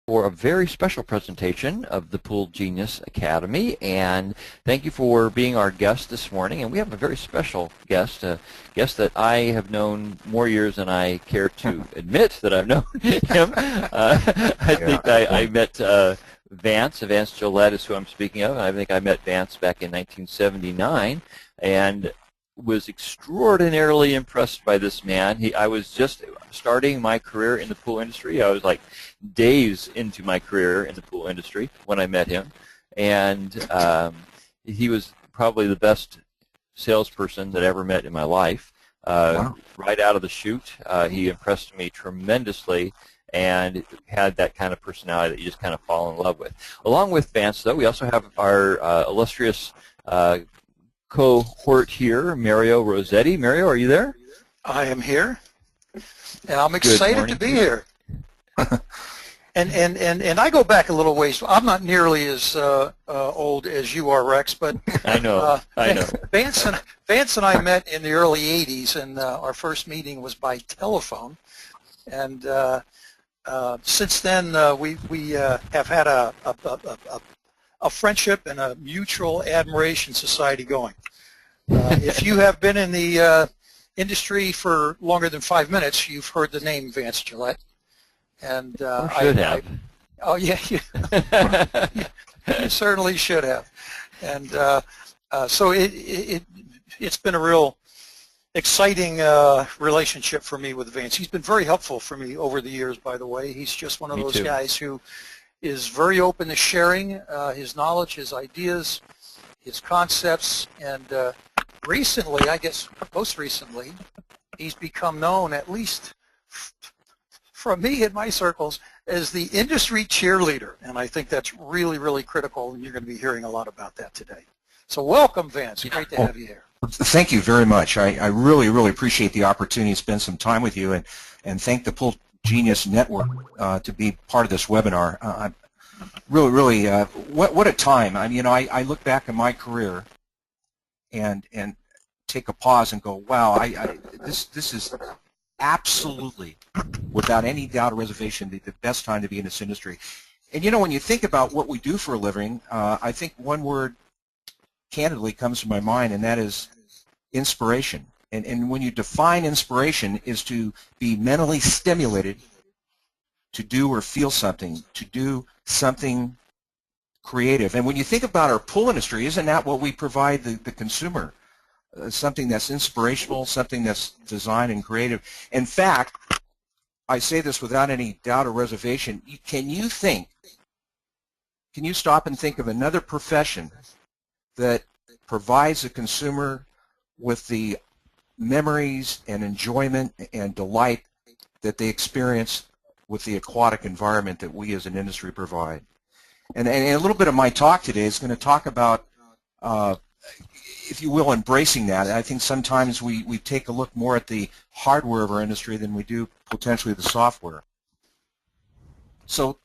for a very special presentation of the Pool Genius Academy, and thank you for being our guest this morning. And we have a very special guest, a guest that I have known more years than I care to admit that I've known him. I met Vance Gillette is who I'm speaking of, and I think I met Vance back in 1979, and was extraordinarily impressed by this man. I was just starting my career in the pool industry. I was like days into my career in the pool industry when I met him, and he was probably the best salesperson that I ever met in my life. Wow. Right out of the chute, he impressed me tremendously and had that kind of personality that you just kind of fall in love with. Along with Vance, though, we also have our illustrious cohort here, Mario Rossetti. Mario, are you there? I am here, and I'm excited to be here. and I go back a little ways. I'm not nearly as old as you are, Rex, but I know. Vance and I met in the early '80s, and our first meeting was by telephone. And since then, we have had a friendship and a mutual admiration society going. If you have been in the industry for longer than 5 minutes, you've heard the name Vance Gillette. And should have. Oh yeah, you certainly should have. And so it's been a real exciting relationship for me with Vance. He's been very helpful for me over the years, by the way. He's just one of those guys who is very open to sharing his knowledge, his ideas, his concepts, and recently, I guess most recently, he's become known, at least from me in my circles, as the industry cheerleader, and I think that's really, really critical, and you're going to be hearing a lot about that today. So welcome, Vance. Great to have you here. Thank you very much. I really, really appreciate the opportunity to spend some time with you, and thank the Pool Genius Network to be part of this webinar. Really, what a time. I mean, I look back at my career and take a pause and go, wow, this is absolutely, without any doubt or reservation, the best time to be in this industry. And you know, when you think about what we do for a living, I think one word candidly comes to my mind, and that is inspiration. And when you define inspiration, is to be mentally stimulated to do or feel something, to do something creative. And when you think about our pool industry, isn't that what we provide the consumer? Something that's inspirational, something that's designed and creative. In fact, I say this without any doubt or reservation, can you stop and think of another profession that provides the consumer with the memories and enjoyment and delight that they experience with the aquatic environment that we as an industry provide? And a little bit of my talk today is going to talk about, if you will, embracing that. I think sometimes we take a look more at the hardware of our industry than we do potentially the software. So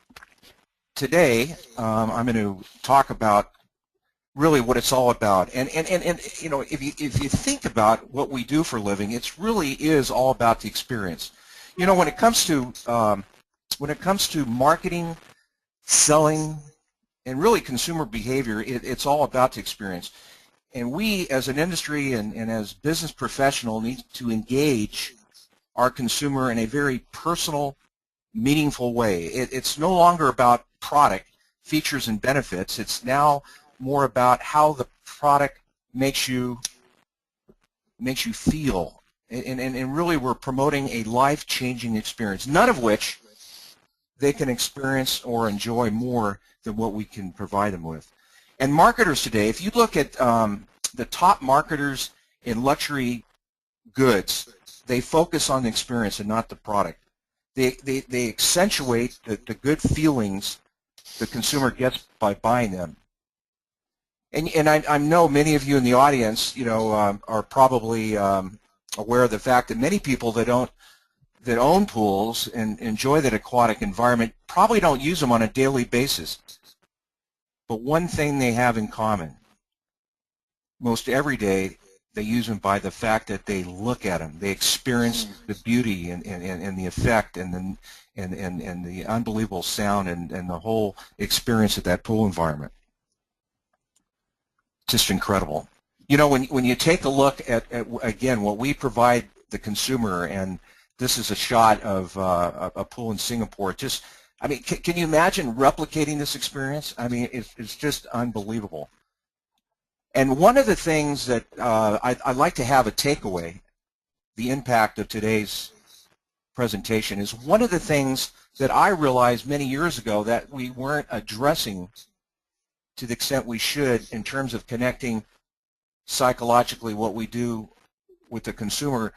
today I'm going to talk about really what it's all about. And you know, if you think about what we do for a living, it really is all about the experience. You know, when it comes to marketing, selling, and really consumer behavior, it's all about the experience. And we as an industry and as business professionals need to engage our consumer in a very personal, meaningful way. It's no longer about product, features, and benefits. It's now more about how the product makes you feel. And really we're promoting a life-changing experience, none of which they can experience or enjoy more than what we can provide them with. And marketers today, if you look at the top marketers in luxury goods, they focus on the experience and not the product. They accentuate the good feelings the consumer gets by buying them. And I know many of you in the audience, you know, are probably aware of the fact that many people that own pools and enjoy that aquatic environment probably don't use them on a daily basis. But one thing they have in common, most every day They use them by the fact that they look at them. They experience the beauty and the effect and the unbelievable sound and the whole experience of that pool environment. Just incredible. You know, when you take a look at again, what we provide the consumer, and this is a shot of a pool in Singapore. Just, I mean, can you imagine replicating this experience? I mean, it's just unbelievable. And one of the things that I'd like to have a takeaway, the impact of today's presentation, is one of the things that I realized many years ago that we weren't addressing to the extent we should in terms of connecting psychologically what we do with the consumer,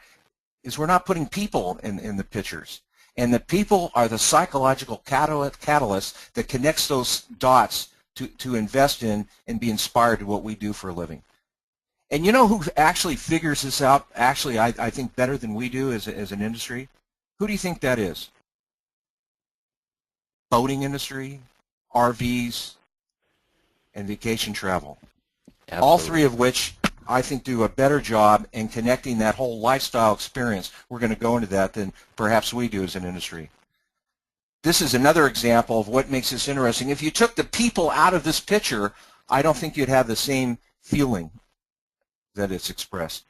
is we're not putting people in the pictures. And the people are the psychological catalyst that connects those dots to invest in and be inspired to what we do for a living. And you know who actually figures this out, actually, I think better than we do as an industry? Who do you think that is? Boating industry, RVs, and vacation travel. Absolutely. All three of which I think do a better job in connecting that whole lifestyle experience. We're going to go into that than perhaps we do as an industry. This is another example of what makes this interesting. If you took the people out of this picture, I don't think you'd have the same feeling that it's expressed.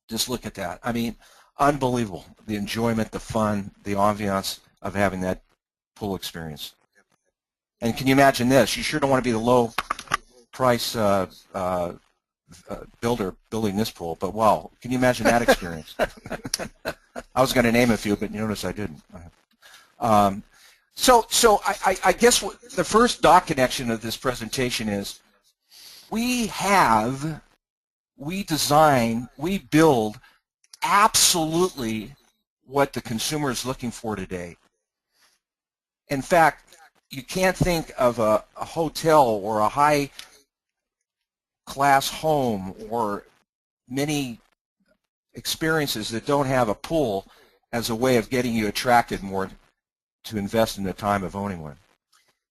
Just look at that. I mean, unbelievable. The enjoyment, the fun, the ambiance of having that pool experience. And can you imagine this? You sure don't want to be the low price builder building this pool, but wow, can you imagine that experience? I was going to name a few, but you notice I didn't. So I guess the first dot connection of this presentation is we design, we build absolutely what the consumer is looking for today. In fact, you can't think of a hotel or a high-class home or many experiences that don't have a pool as a way of getting you attracted more to invest in the time of owning one.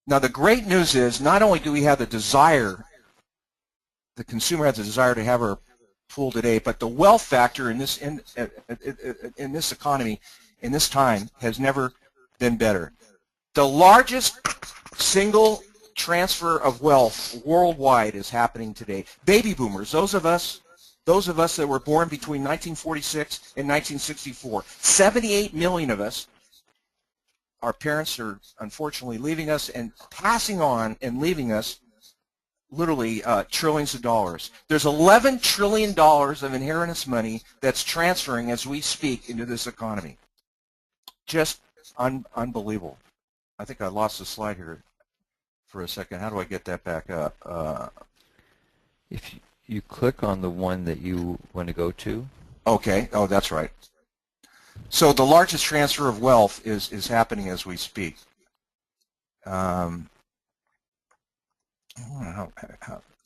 Now, the great news is not only do we have the desire, the consumer has a desire to have our pool today, but the wealth factor in this economy, in this time, has never been better. The largest single transfer of wealth worldwide is happening today. Baby boomers, those of us that were born between 1946 and 1964, 78 million of us, our parents are unfortunately leaving us and passing on and leaving us literally trillions of dollars. There's $11 trillion of inheritance money that's transferring as we speak into this economy. Just unbelievable. I think I lost the slide here for a second. How do I get that back up? If you click on the one that you want to go to. Okay. Oh, that's right. So the largest transfer of wealth is happening as we speak. There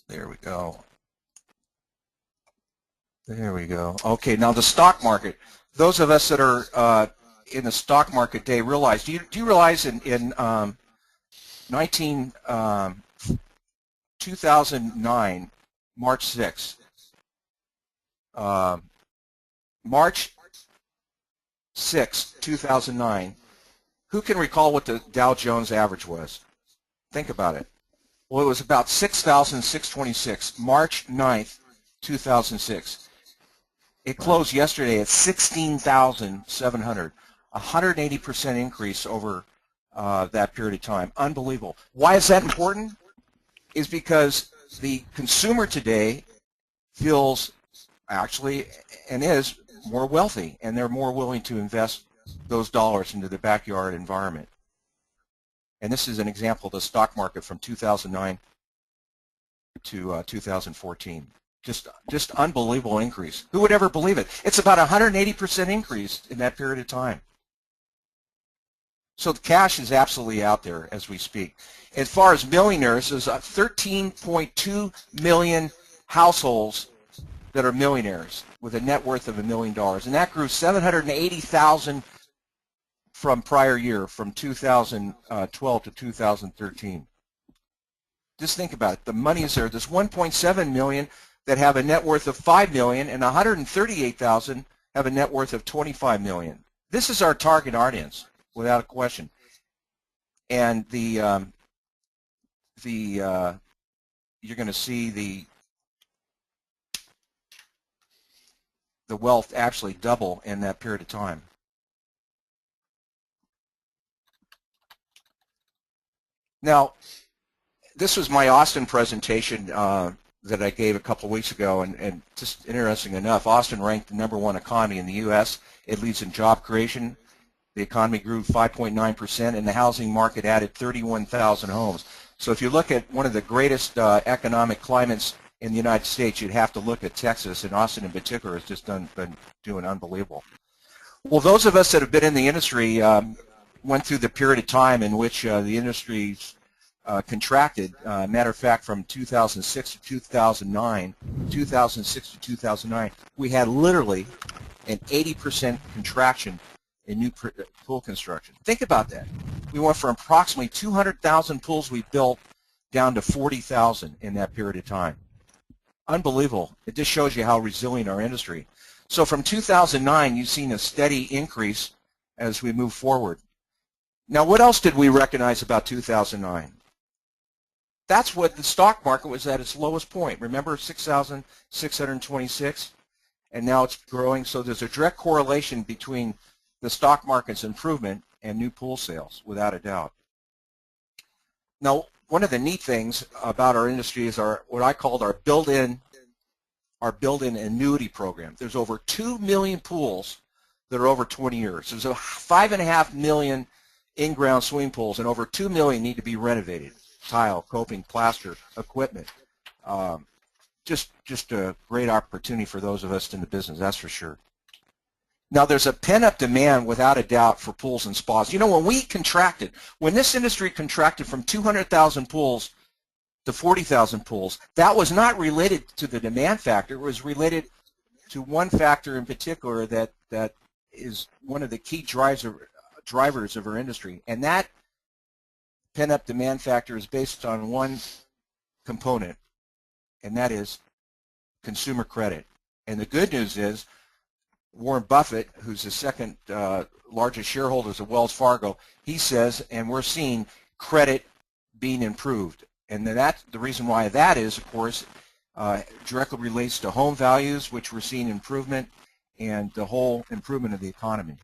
we go. There we go. Okay, now the stock market. Those of us that are in the stock market today realize, do you realize in 2009, March 6th, March 6, 2009, who can recall what the Dow Jones average was? Think about it. Well, it was about 6,626, March 9th, 2006. It closed yesterday at 16,700, 180% increase over that period of time. Unbelievable. Why is that important? Is because the consumer today feels actually and is more wealthy, and they're more willing to invest those dollars into the backyard environment. And this is an example of the stock market from 2009 to 2014. Just unbelievable increase. Who would ever believe it? It's about 180% increase in that period of time. So the cash is absolutely out there as we speak. As far as millionaires, there's 13.2 million households that are millionaires with a net worth of $1 million. And that grew 780,000 from prior year, from 2012 to 2013. Just think about it. The money is there. There's 1.7 million that have a net worth of $5 million, and 138,000 have a net worth of $25 million. This is our target audience, without a question. And you're going to see the wealth actually double in that period of time. Now, this was my Austin presentation that I gave a couple of weeks ago, and just interesting enough, Austin ranked the #1 economy in the U.S. It leads in job creation. The economy grew 5.9%, and the housing market added 31,000 homes. So if you look at one of the greatest economic climates in the United States, you'd have to look at Texas, and Austin in particular has just been doing unbelievable. Well, those of us that have been in the industry went through the period of time in which the industry's contracted. Matter of fact, from 2006 to 2009, we had literally an 80% contraction in new pool construction. Think about that. We went from approximately 200,000 pools we built down to 40,000 in that period of time. Unbelievable. It just shows you how resilient our industry. So from 2009, you've seen a steady increase as we move forward. Now, what else did we recognize about 2009? That's what the stock market was at its lowest point. Remember, 6,626? And now it's growing. So there's a direct correlation between the stock market's improvement and new pool sales, without a doubt. Now, one of the neat things about our industry is what I called our built-in annuity program. There's over 2 million pools that are over 20 years. There's 5.5 million in-ground swimming pools, and over 2 million need to be renovated. Tile, coping, plaster, equipment. Just a great opportunity for those of us in the business, that's for sure. Now, there's a pent-up demand, without a doubt, for pools and spas. You know, when this industry contracted from 200,000 pools to 40,000 pools, that was not related to the demand factor. It was related to one factor in particular that is one of the key drivers of our industry, and that pent-up demand factor is based on one component, and that is consumer credit. And the good news is Warren Buffett, who's the second largest shareholder of Wells Fargo, he says, and we're seeing credit being improved. And the reason why that is, of course, directly relates to home values, which we're seeing improvement, and the whole improvement of the economy.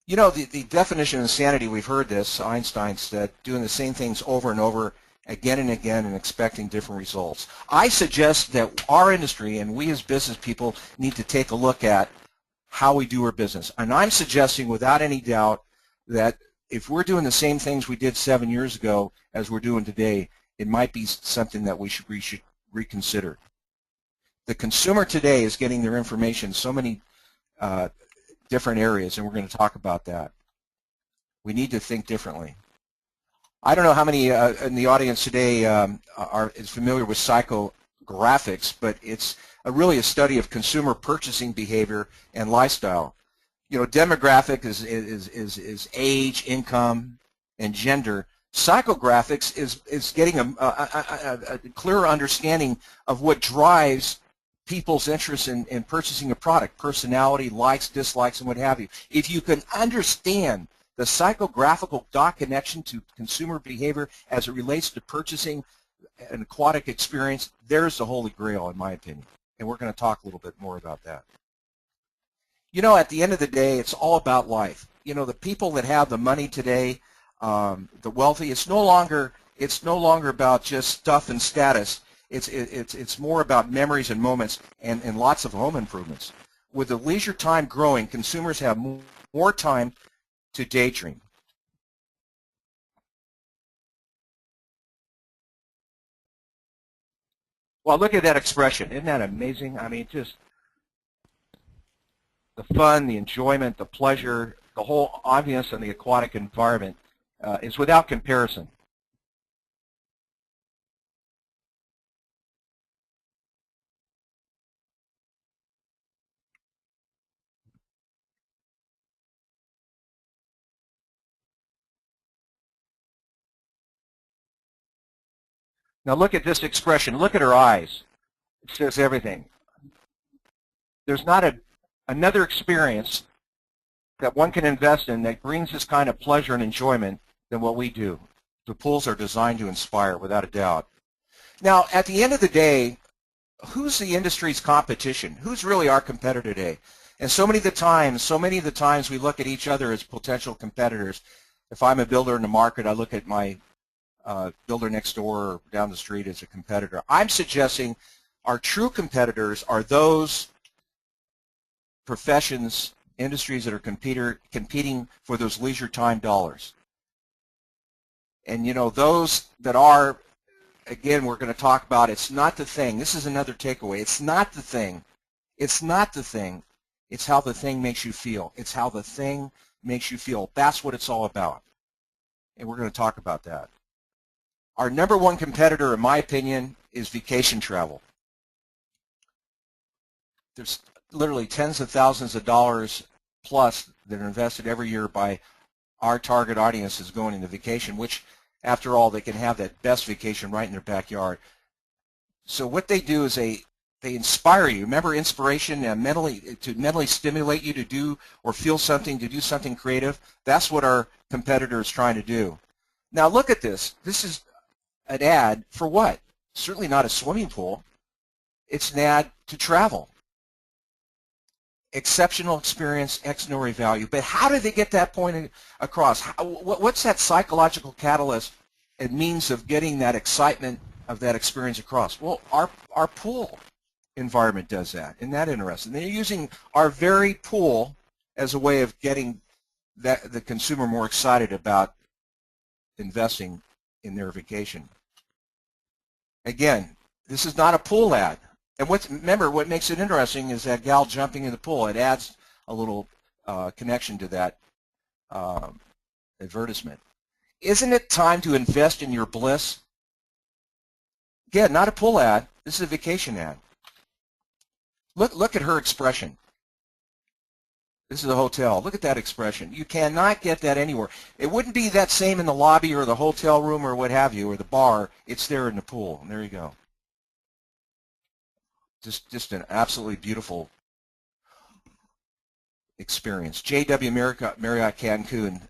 You know, the definition of insanity, we've heard this, Einstein said, doing the same things over and over again and again and expecting different results. I suggest that our industry and we as business people need to take a look at how we do our business. And I'm suggesting without any doubt that if we're doing the same things we did 7 years ago as we're doing today, it might be something that we should reconsider. The consumer today is getting their information in so many different areas, and we're going to talk about that. We need to think differently. I don't know how many in the audience today is familiar with psychographics, but it's really a study of consumer purchasing behavior and lifestyle. You know, demographic is age, income, and gender. Psychographics is getting a clearer understanding of what drives people's interest in purchasing a product, personality, likes, dislikes, and what have you. If you can understand the psychographical dot connection to consumer behavior as it relates to purchasing an aquatic experience, there's the holy grail, in my opinion. And we're going to talk a little bit more about that. You know, at the end of the day, it's all about life. You know, the people that have the money today, the wealthy, it's no longer about just stuff and status. It's more about memories and moments and lots of home improvements. With the leisure time growing, consumers have more time to daydream. Well, look at that expression. Isn't that amazing? I mean, just the fun, the enjoyment, the pleasure, the whole ambiance in the aquatic environment is without comparison. Now look at this expression. Look at her eyes. It says everything. There's not another experience that one can invest in that brings this kind of pleasure and enjoyment than what we do. The pools are designed to inspire, without a doubt. Now, at the end of the day, who's the industry's competition? Who's really our competitor today? And so many of the times we look at each other as potential competitors. If I'm a builder in the market, I look at my builder next door or down the street as a competitor. I'm suggesting our true competitors are those professions, industries that are competing for those leisure time dollars. And you know, those that are, again, we're going to talk about, it's not the thing. This is another takeaway. It's not the thing. It's not the thing. It's how the thing makes you feel. It's how the thing makes you feel. That's what it's all about. And we're going to talk about that. Our number one competitor, in my opinion, is vacation travel. There's literally tens of thousands of dollars plus that are invested every year by our target audience is going into vacation, which, after all, they can have that best vacation right in their backyard. So what they do is they inspire you. Remember, inspiration to mentally stimulate you to do or feel something, to do something creative. That's what our competitor is trying to do. Now look at this. This is an ad for what? Certainly not a swimming pool. It's an ad to travel. Exceptional experience, extraordinary value. But how do they get that point across? What's that psychological catalyst and means of getting that excitement of that experience across? Well, our pool environment does that. Isn't that interesting? They're using our very pool as a way of getting the consumer more excited about investing in their vacation. Again, this is not a pool ad. And remember, what makes it interesting is that gal jumping in the pool. It adds a little connection to that advertisement. Isn't it time to invest in your bliss? Again, not a pool ad. This is a vacation ad. Look at her expression. This is a hotel. Look at that expression. You cannot get that anywhere. It wouldn't be that same in the lobby or the hotel room or what have you, or the bar. It's there in the pool. And there you go. Just an absolutely beautiful experience. JW Marriott Cancun.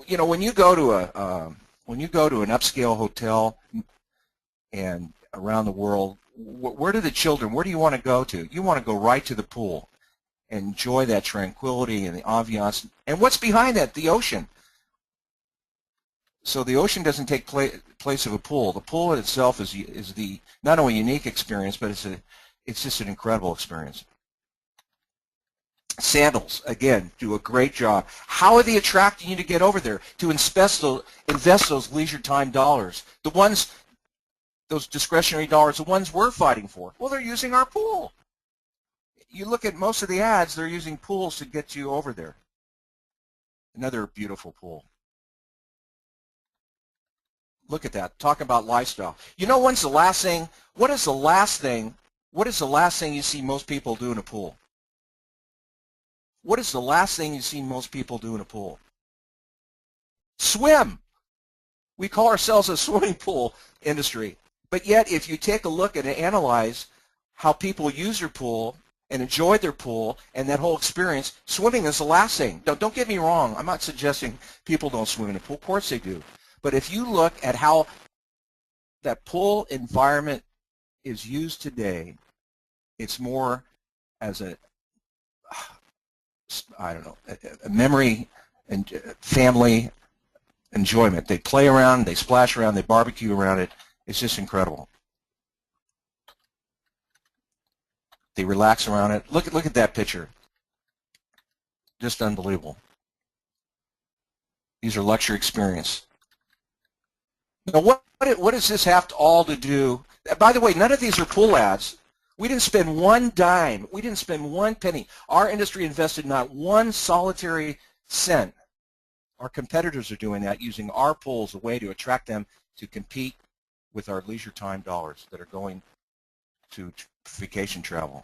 You know, when you go to an upscale hotel and around the world, where do you want to go to? You want to go right to the pool. Enjoy that tranquility and the ambiance. And what's behind that? The ocean. So the ocean doesn't take place of a pool. The pool in itself is the not only unique experience, but it's just an incredible experience. Sandals, again, do a great job. How are they attracting you to get over there, to invest those leisure time dollars? Those discretionary dollars, the ones we're fighting for. Well, they're using our pool. You look at most of the ads, they're using pools to get you over there. Another beautiful pool. Look at that. Talk about lifestyle. You know, what is the last thing you see most people do in a pool? What is the last thing you see most people do in a pool? Swim. We call ourselves a swimming pool industry. But yet, if you take a look and analyze how people use their pool and enjoy their pool and that whole experience, swimming is the last thing. Don't get me wrong. I'm not suggesting people don't swim in a pool. Of course they do. But if you look at how that pool environment is used today, it's more as a memory and family enjoyment. They play around, they splash around, they barbecue around it. It's just incredible. They relax around it. Look at that picture. Just unbelievable. These are luxury experience. Now, what does this have all to do? By the way, none of these are pool ads. We didn't spend one dime. We didn't spend one penny. Our industry invested not one solitary cent. Our competitors are doing that, using our pool as a way to attract them to compete with our leisure time dollars that are going to vacation travel.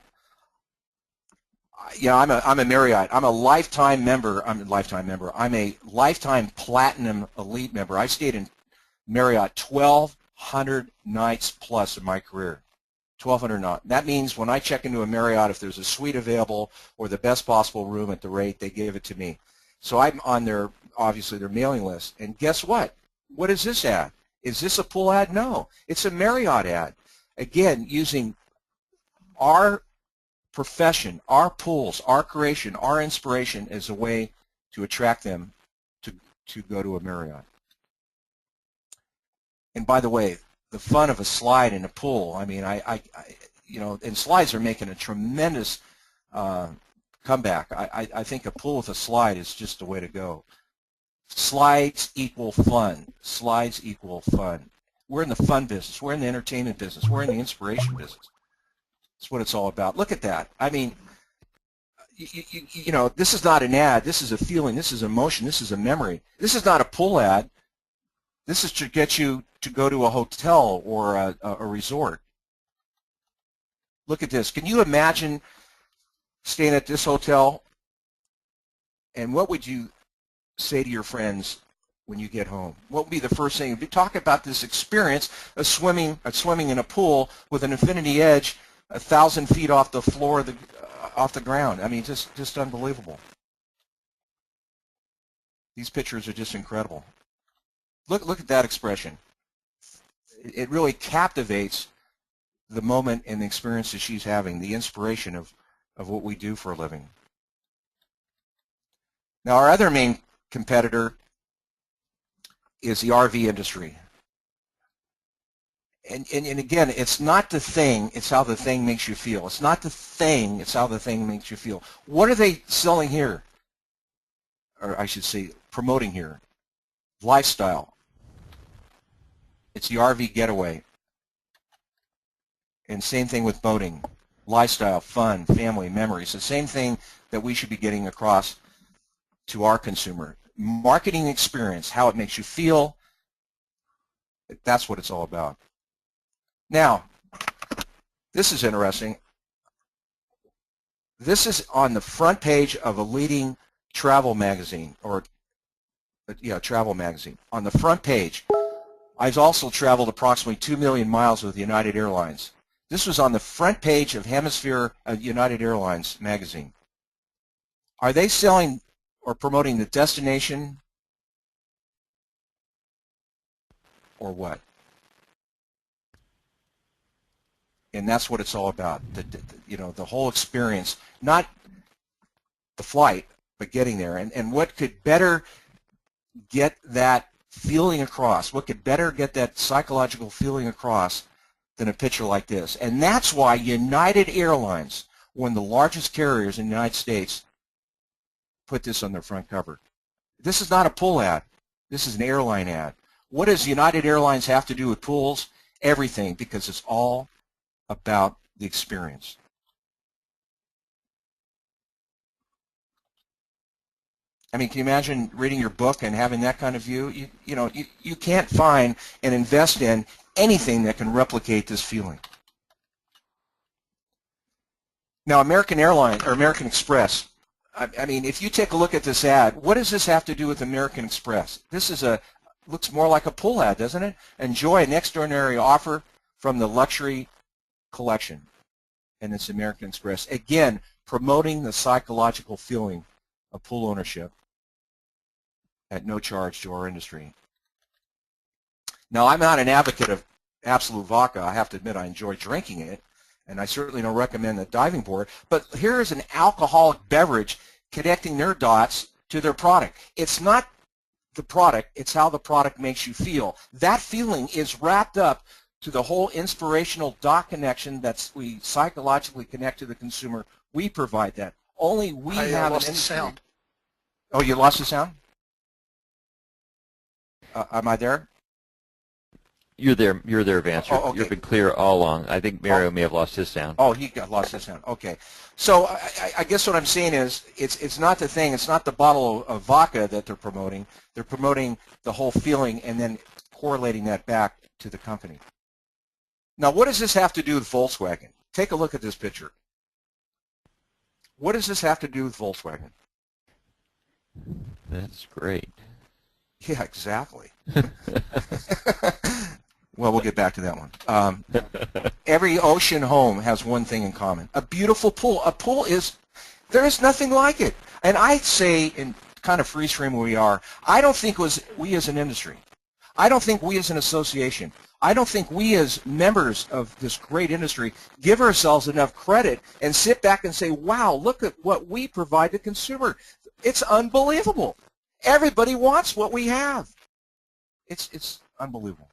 Yeah, I'm a Marriott. I'm a lifetime member. I'm a lifetime platinum elite member. I stayed in Marriott 12 1,200 nights plus in my career. 1,200 nights. That means when I check into a Marriott, if there's a suite available or the best possible room at the rate, they give it to me. So I'm on their, obviously, their mailing list. And guess what? What is this ad? Is this a pool ad? No. It's a Marriott ad. Again, using our profession, our pools, our creation, our inspiration as a way to attract them to go to a Marriott. And by the way, the fun of a slide in a pool, I mean, you know, and slides are making a tremendous comeback. I think a pool with a slide is just the way to go. Slides equal fun. Slides equal fun. We're in the fun business. We're in the entertainment business. We're in the inspiration business. That's what it's all about. Look at that. I mean, you know, this is not an ad. This is a feeling. This is emotion. This is a memory. This is not a pool ad. This is to get you to go to a hotel or a resort. Look at this. Can you imagine staying at this hotel? And what would you say to your friends when you get home? What would be the first thing? If you talk about this experience of swimming in a pool with an infinity edge 1,000 feet off the floor of off the ground. I mean, just unbelievable. These pictures are just incredible. Look at that expression. It really captivates the moment and the experiences she's having, the inspiration of what we do for a living. Now, our other main competitor is the RV industry. And again, it's not the thing, it's how the thing makes you feel. It's not the thing, it's how the thing makes you feel. What are they selling here? Or I should say, promoting here? Lifestyle. It's the RV getaway. And same thing with boating. Lifestyle, fun, family, memories. The same thing that we should be getting across to our consumer. Marketing experience, how it makes you feel. That's what it's all about. Now, this is interesting. This is on the front page of a leading travel magazine, or travel magazine. On the front page, I've also traveled approximately 2 million miles with United Airlines. This was on the front page of Hemisphere United Airlines magazine. Are they selling or promoting the destination or what? And that's what it's all about. The whole experience, not the flight, but getting there. And what could better get that feeling across? What could better get that psychological feeling across than a picture like this? And that's why United Airlines, one of the largest carriers in the United States, put this on their front cover. This is not a pool ad. This is an airline ad. What does United Airlines have to do with pools? Everything, because it's all about the experience. I mean, can you imagine reading your book and having that kind of view? You can't find and invest in anything that can replicate this feeling. Now, American Airlines or American Express, I mean, if you take a look at this ad, what does this have to do with American Express? This is looks more like a pool ad, doesn't it? Enjoy an extraordinary offer from the luxury collection, and it's American Express. Again, promoting the psychological feeling of pool ownership at no charge to our industry. Now, I'm not an advocate of Absolute Vodka. I have to admit I enjoy drinking it, and I certainly don't recommend the diving board, but here is an alcoholic beverage connecting their dots to their product. It's not the product, it's how the product makes you feel. That feeling is wrapped up to the whole inspirational dot connection that we psychologically connect to the consumer. We provide that. Only we have an industry. Sound. Oh, you lost the sound? Am I there? You're there, Vance. Okay. You've been clear all along. I think Mario may have lost his sound. Oh, he lost his sound. Okay. So I guess what I'm saying is it's not the thing. It's not the bottle of vodka that they're promoting. They're promoting the whole feeling and then correlating that back to the company. Now, what does this have to do with Volkswagen? Take a look at this picture. What does this have to do with Volkswagen? That's great. Yeah, exactly. Well, we'll get back to that one. Every ocean home has one thing in common: a beautiful pool. A pool there is nothing like it. And I say, in kind of freeze frame where we are, I don't think we as an industry, I don't think we as an association, I don't think we as members of this great industry give ourselves enough credit and sit back and say, wow, look at what we provide the consumer. It's unbelievable. Everybody wants what we have. It's unbelievable.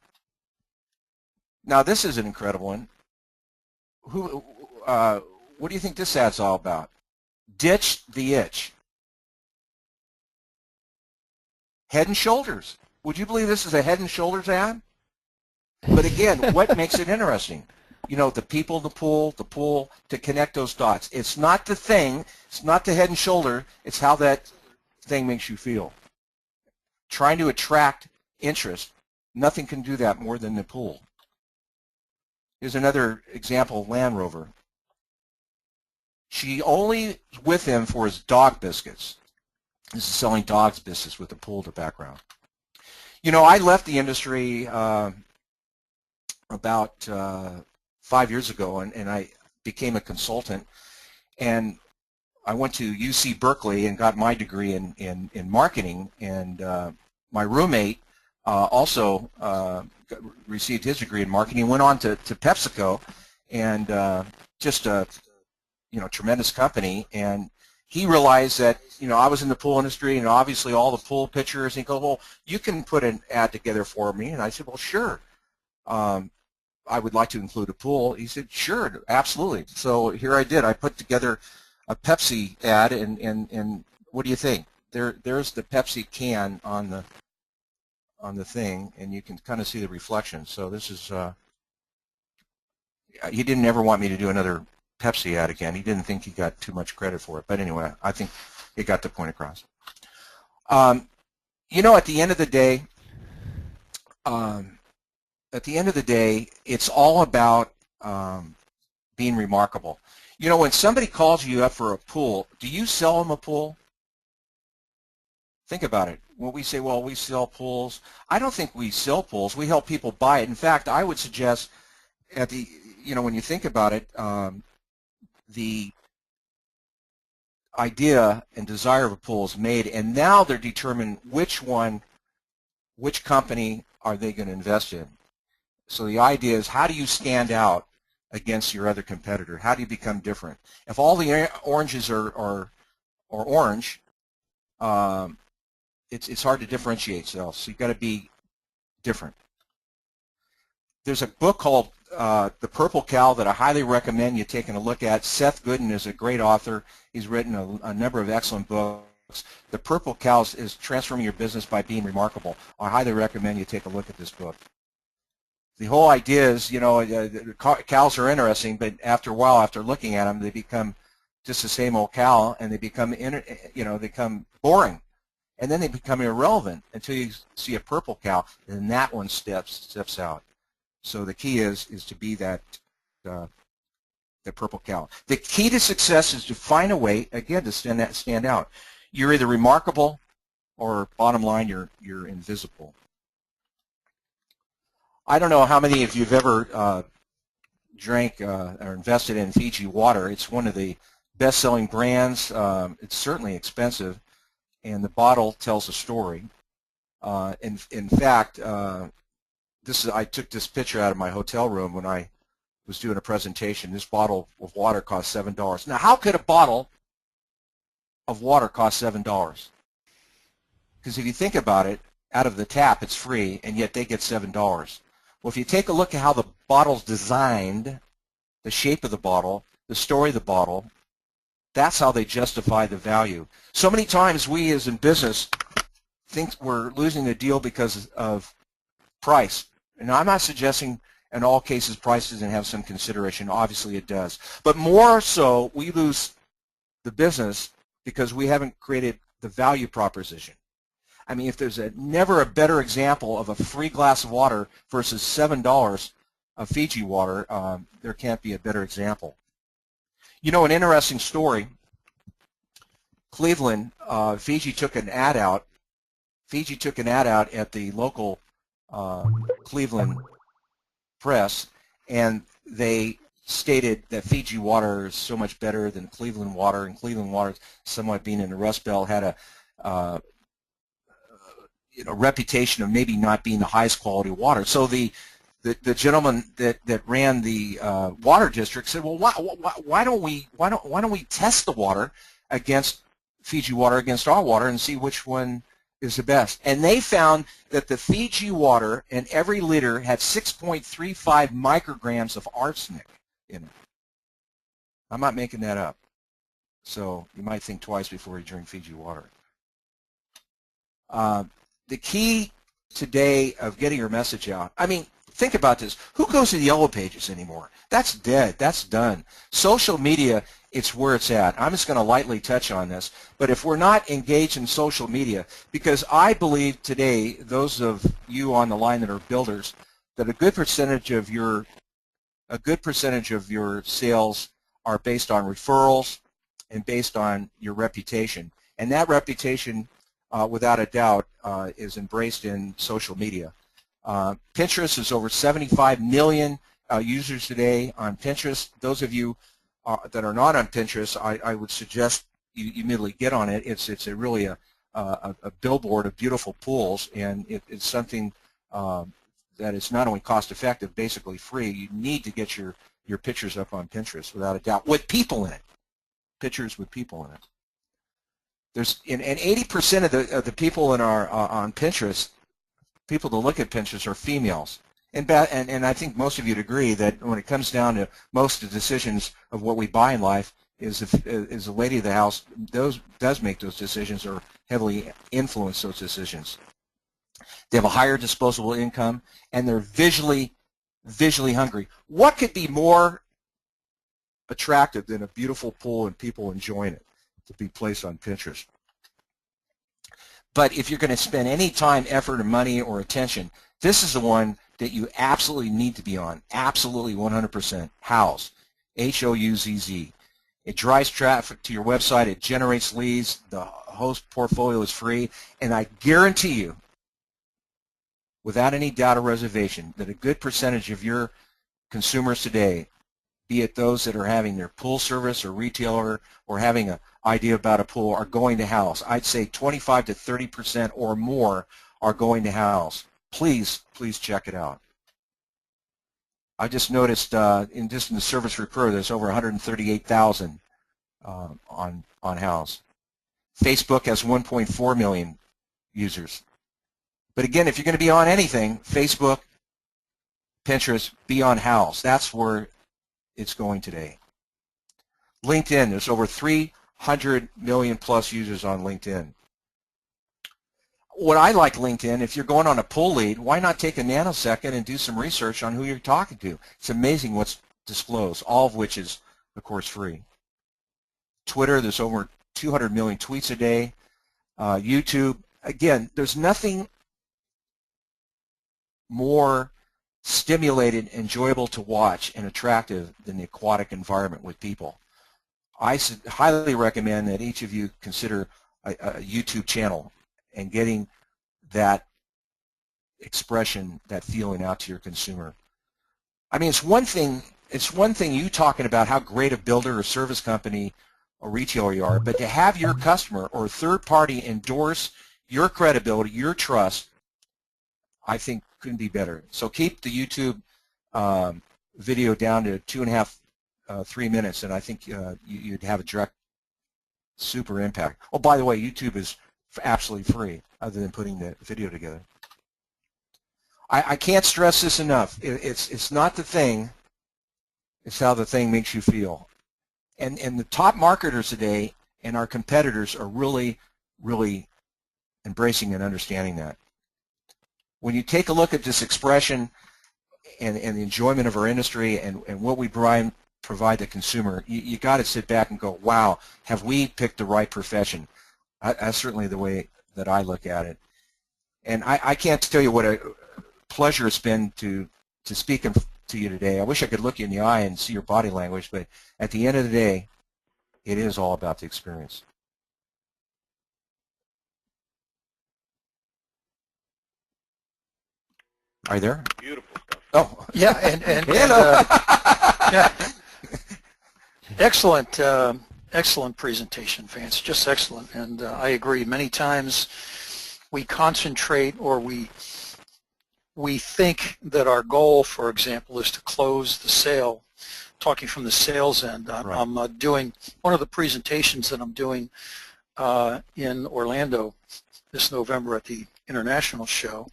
Now, this is an incredible one. What do you think this ad's all about? Ditch the itch. Head and Shoulders. Would you believe this is a Head and Shoulders ad? But again, what makes it interesting? You know, the people, the pool, to connect those dots. It's not the thing, it's not the head and shoulder, it's how that thing makes you feel. Trying to attract interest, nothing can do that more than the pool. Here's another example of Land Rover. She only with him for his dog biscuits. This is selling dogs biscuits with the pool in the background. You know, I left the industry about 5 years ago, and I became a consultant, and I went to UC Berkeley and got my degree in marketing, and my roommate also received his degree in marketing, went on to PepsiCo, and just a tremendous company. And he realized that I was in the pool industry, and obviously all the pool pictures, and he goes, well, you can put an ad together for me. And I said, well, sure. I would like to include a pool. He said, sure, absolutely. So here I did. I put together a Pepsi ad, and what do you think? There's the Pepsi can on the thing, and you can kind of see the reflection. So this is he didn't ever want me to do another Pepsi ad again. He didn't think he got too much credit for it. But anyway, I think it got the point across. At the end of the day, it's all about being remarkable. When somebody calls you up for a pool, do you sell them a pool? Think about it. When we say, well, we sell pools, I don't think we sell pools. We help people buy it. In fact, I would suggest when you think about it, the idea and desire of a pool is made, and now they're determined which company are they going to invest in. So the idea is, how do you stand out against your other competitor? How do you become different? If all the oranges are orange, it's hard to differentiate yourself. So you've got to be different. There's a book called The Purple Cow that I highly recommend you taking a look at. Seth Godin is a great author. He's written a number of excellent books. The Purple Cow is transforming your business by being remarkable. I highly recommend you take a look at this book. The whole idea is, cows are interesting, but after a while, after looking at them, they become just the same old cow, and they become, become boring, and then they become irrelevant until you see a purple cow, and that one steps out. So the key is to be that the purple cow. The key to success is to find a way, again, to stand out. You're either remarkable, or bottom line, you're invisible. I don't know how many of you have ever drank or invested in Fiji water. It's one of the best-selling brands. It's certainly expensive, and the bottle tells a story. In fact, I took this picture out of my hotel room when I was doing a presentation. This bottle of water cost $7. Now, how could a bottle of water cost $7? Because if you think about it, out of the tap, it's free, and yet they get $7. Well, if you take a look at how the bottle's designed, the shape of the bottle, the story of the bottle, that's how they justify the value. So many times we, as in business, think we're losing a deal because of price. And I'm not suggesting in all cases price doesn't have some consideration. Obviously it does. But more so, we lose the business because we haven't created the value proposition. I mean, if there's never a better example of a free glass of water versus $7 of Fiji water, there can't be a better example. An interesting story, Cleveland, Fiji took an ad out. Fiji took an ad out at the local Cleveland press, and they stated that Fiji water is so much better than Cleveland water, and Cleveland water, somewhat being in the Rust Belt, had a reputation of maybe not being the highest quality water. So the gentleman that ran the water district said, well, why don't we test the water against Fiji water against our water and see which one is the best? And they found that the Fiji water in every liter had 6.35 micrograms of arsenic in it. I'm not making that up. So you might think twice before you drink Fiji water. The key today of getting your message out, I mean, think about this. Who goes to the Yellow Pages anymore? That's dead. That's done. Social media, it's where it's at. I'm just going to lightly touch on this. But if we're not engaged in social media, because I believe today, those of you on the line that are builders, that a good percentage of your sales are based on referrals and based on your reputation. And that reputation, without a doubt, is embraced in social media. Pinterest is over 75 million users today on Pinterest. Those of you that are not on Pinterest, I would suggest you immediately get on it. It's really a billboard of beautiful pools, and it's something that is not only cost effective, basically free. You need to get your pictures up on Pinterest without a doubt, with people in it. Pictures with people in it. And 80% of the people in our on Pinterest, people that look at Pinterest, are females. And I think most of you'd agree that when it comes down to most of the decisions of what we buy in life, is the lady of the house does make those decisions or heavily influence those decisions. They have a higher disposable income, and they're visually hungry. What could be more attractive than a beautiful pool and people enjoying it to be placed on Pinterest? But if you're going to spend any time, effort, or money or attention, this is the one that you absolutely need to be on. Absolutely 100%. Houzz. H-O-U-Z-Z. It drives traffic to your website. It generates leads. The host portfolio is free. And I guarantee you, without any doubt or reservation, that a good percentage of your consumers today, be it those that are having their pool service or retailer or having an idea about a pool, are going to Houzz. I'd say 25 to 30% or more are going to Houzz. Please check it out. I just noticed in the service repair, there's over 138,000 on Houzz. Facebook has 1.4 million users. But again, if you're going to be on anything, Facebook, Pinterest, be on Houzz. That's where it's going today. LinkedIn, there's over 300 million plus users on LinkedIn. What I like LinkedIn, if you're going on a pull lead, why not take a nanosecond and do some research on who you're talking to? It's amazing what's disclosed, all of which is, of course, free. Twitter, there's over 200 million tweets a day. YouTube, again, there's nothing more stimulated, enjoyable to watch, and attractive than the aquatic environment with people. I highly recommend that each of you consider a YouTube channel and getting that expression, that feeling out to your consumer. I mean, it's one thing you talking about how great a builder or service company or retailer you are, but to have your customer or third party endorse your credibility, your trust, I think couldn't be better. So keep the YouTube video down to 2.5, 3 minutes, and I think you'd have a direct, super impact. Oh, by the way, YouTube is absolutely free, other than putting the video together. I can't stress this enough. It's not the thing, it's how the thing makes you feel. And the top marketers today and our competitors are really embracing and understanding that. When you take a look at this expression and the enjoyment of our industry and what we provide the consumer, you got to sit back and go, wow, have we picked the right profession? That's certainly the way that I look at it. And I can't tell you what a pleasure it's been to speak to you today. I wish I could look you in the eye and see your body language, but at the end of the day, it is all about the experience. Are you there? Beautiful stuff. Oh, Yeah, yeah, excellent, excellent presentation, Vance. Just excellent, and I agree. Many times we concentrate, or we think that our goal, for example, is to close the sale. Talking from the sales end, I'm doing one of the presentations that I'm doing in Orlando this November at the International Show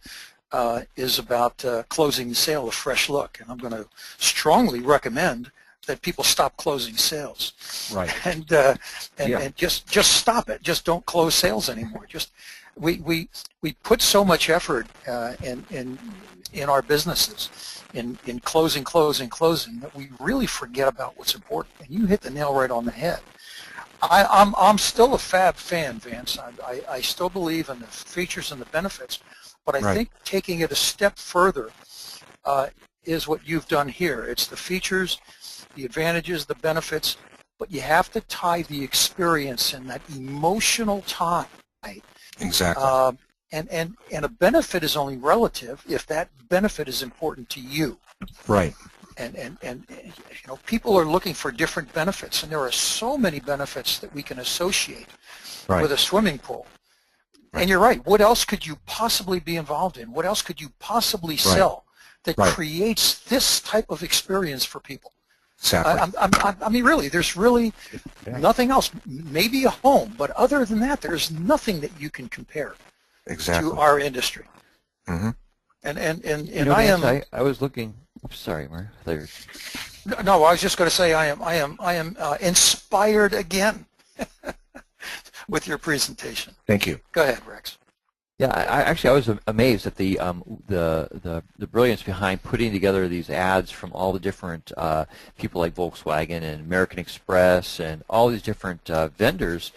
is about closing the sale of Fresh Look, and I'm going to strongly recommend that people stop closing sales. Right. And just stop it. Just don't close sales anymore. Just we put so much effort in our businesses in closing that we really forget about what's important. And you hit the nail right on the head. I'm still a fab fan, Vance. I still believe in the features and the benefits, but I think taking it a step further is what you've done here. It's the features, the advantages, the benefits, but you have to tie the experience and that emotional tie. Exactly. And a benefit is only relative if that benefit is important to you. Right. And you know, people are looking for different benefits, and there are so many benefits that we can associate with a swimming pool. Right. And you're right. What else could you possibly be involved in? What else could you possibly sell that creates this type of experience for people? Exactly. I mean, really, there's really nothing else. Maybe a home, but other than that, there's nothing that you can compare to our industry. Mm-hmm. And you know, I Vance, am. I was looking. Sorry, Mark. No, I was just going to say I am inspired again with your presentation. Thank you. Go ahead, Rex. Yeah, I was amazed at the brilliance behind putting together these ads from all the different people like Volkswagen and American Express and all these different vendors.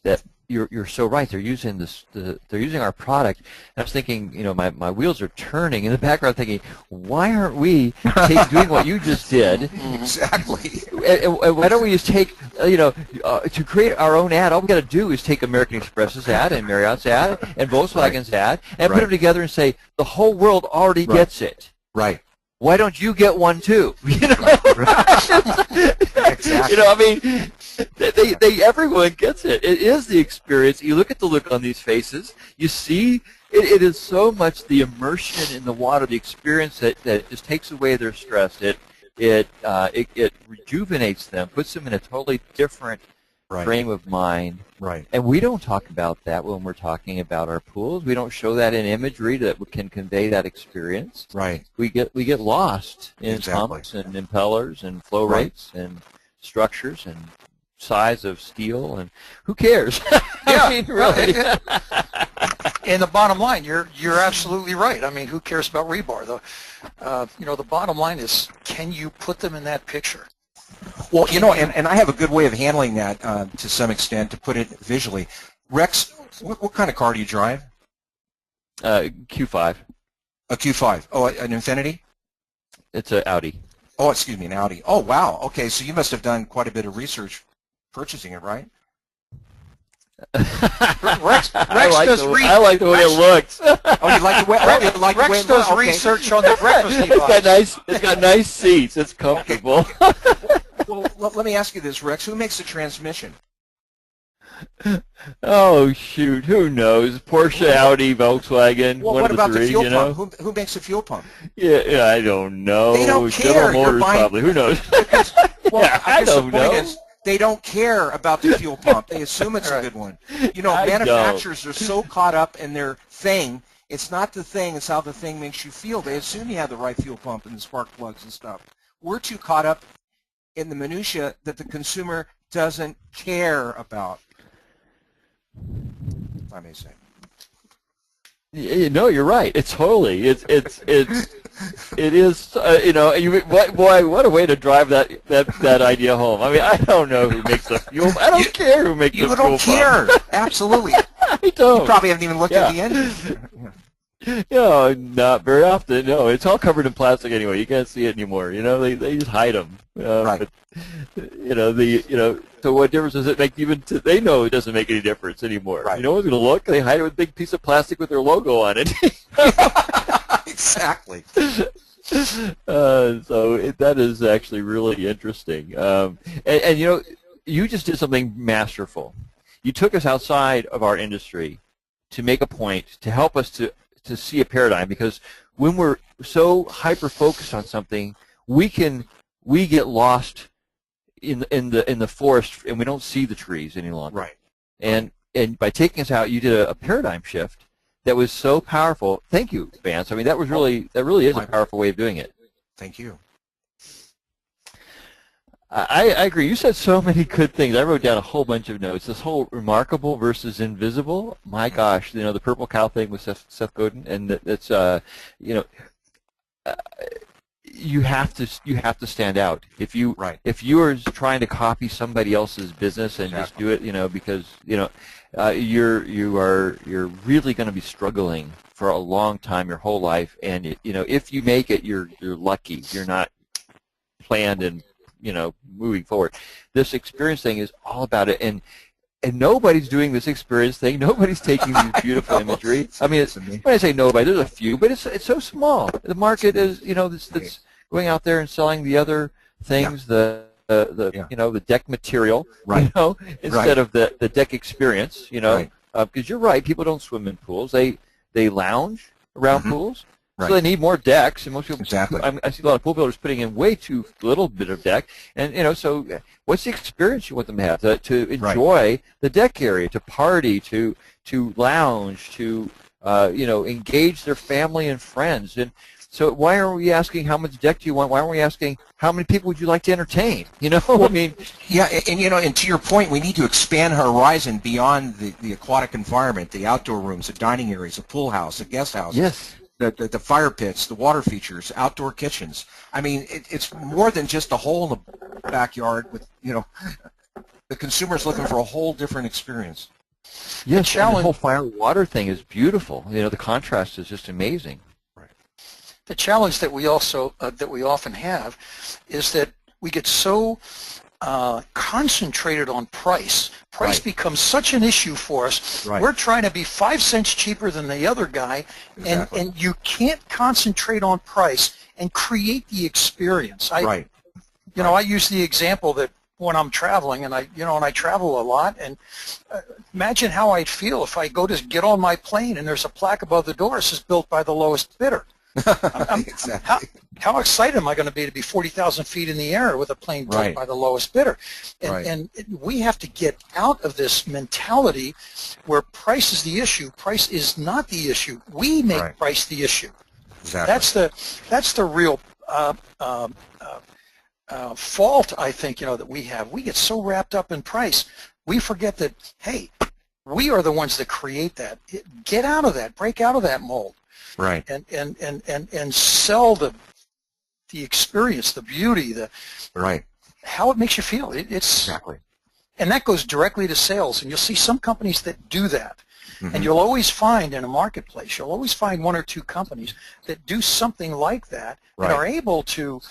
That you're so right. They're using they're using our product. And I was thinking, you know, my wheels are turning in the background, thinking, why aren't we doing what you just did? Exactly. And why don't we just take, you know, to create our own ad? All we got to do is take American Express's ad and Marriott's ad and Volkswagen's ad and put them together and say the whole world already gets it. Right. Why don't you get one too? You know, Exactly. You know, I mean, everyone gets it. It is the experience. You look at the look on these faces. You see, it is so much the immersion in the water, the experience that just takes away their stress. It rejuvenates them, puts them in a totally different frame of mind. Right. And we don't talk about that when we're talking about our pools. We don't show that in imagery that can convey that experience. Right. We get lost in pumps and impellers and flow rates and structures and size of steel, and who cares? I mean, really. And the bottom line, you're absolutely right. I mean, who cares about rebar? You know, the bottom line is, can you put them in that picture? Well, you know, and I have a good way of handling that to some extent, to put it visually. Rex, what kind of car do you drive? Q5. A Q5. Oh, an Infiniti? It's an Audi. Oh, excuse me, an Audi. Oh, wow. Okay, so you must have done quite a bit of research purchasing it, right? Rex does I like the way it looks. Oh, you like the way? Oh, you like the way Rex does research on the breakfast device. It's got nice seats. It's comfortable. Well, let me ask you this, Rex. Who makes the transmission? Oh, shoot. Who knows? Porsche, Audi, Volkswagen, well, one what of the about three, the fuel you know? pump? Who makes the fuel pump? Yeah, I don't know. They don't care. General Motors, probably. Who knows? Well, yeah, I don't know. Is, they don't care about the fuel pump. They assume it's a good one. You know, manufacturers are so caught up in their thing. It's not the thing. It's how the thing makes you feel. They assume you have the right fuel pump and the spark plugs and stuff. We're too caught up in the minutia that the consumer doesn't care about, I may say. No, you're right. It's totally. It is. You know. Boy, what a way to drive that idea home. I mean, I don't know who makes the fuel. I don't care who makes the fuel. You don't care. Absolutely. I don't. You probably haven't even looked at the engine. No, not very often. No, it's all covered in plastic anyway. You can't see it anymore. You know, they just hide them. Right. But, you know, so what difference does it make? Even they know it doesn't make any difference anymore. Right. You know, one's going to look. They hide it with a big piece of plastic with their logo on it. Exactly. That is actually really interesting. And you know, you just did something masterful. You took us outside of our industry to make a point, to help us to see a paradigm, because when we're so hyper focused on something, we get lost in the forest, and we don't see the trees any longer. Right. And by taking us out, you did a paradigm shift that was so powerful. Thank you, Vance. I mean, that really is a powerful way of doing it. Thank you. I agree. You said so many good things. I wrote down a whole bunch of notes. This whole remarkable versus invisible. My gosh, you know, the purple cow thing with Seth Godin, and that's you know, you have to stand out. If you are trying to copy somebody else's business and just do it, you know, because you know, you're really going to be struggling for a long time, your whole life, and you know, if you make it, you're lucky. You're not planned and, you know, moving forward. This experience thing is all about it, and nobody's doing this experience thing. Nobody's taking these beautiful imagery. I mean, when I say nobody, there's a few, but it's so small. The market is, you know, that's going out there and selling the other things, you know, the deck material, you know, instead of the deck experience, you know, because you're right, people don't swim in pools. They lounge around pools. So they need more decks, and most people. Exactly. I see a lot of pool builders putting in way too little bit of deck, and you know. So, what's the experience you want them to have? To enjoy the deck area, to party, to lounge, to you know, engage their family and friends. And so, why are we asking how much deck do you want? Why aren't we asking how many people would you like to entertain? You know, I mean. Yeah, and you know, and to your point, we need to expand our horizon beyond the aquatic environment, the outdoor rooms, the dining areas, the pool house, the guest house. Yes. The fire pits, the water features, outdoor kitchens. I mean, it's more than just a hole in the backyard with, you know, the consumer's looking for a whole different experience. Yes, and the whole fire water thing is beautiful. You know, the contrast is just amazing. Right. The challenge that we also that we often have is that we get so concentrated on price. Price becomes such an issue for us. We're trying to be 5 cents cheaper than the other guy, and you can't concentrate on price and create the experience. You know, I use the example that when I'm traveling, and I travel a lot, and imagine how I'd feel if I go to get on my plane and there's a plaque above the door that says built by the lowest bidder. Exactly. How excited am I going to be 40,000 feet in the air with a plane built by the lowest bidder? And we have to get out of this mentality where price is the issue. Price is not the issue. We make price the issue. Exactly. That's the real fault, I think, you know, that we have. We get so wrapped up in price, we forget that, hey, we are the ones that create that. Get out of that. Break out of that mold. Right. And sell the experience, the beauty, how it makes you feel. It's and that goes directly to sales. And you'll see some companies that do that. And you'll always find in a marketplace, you'll always find one or two companies that do something like that and are able to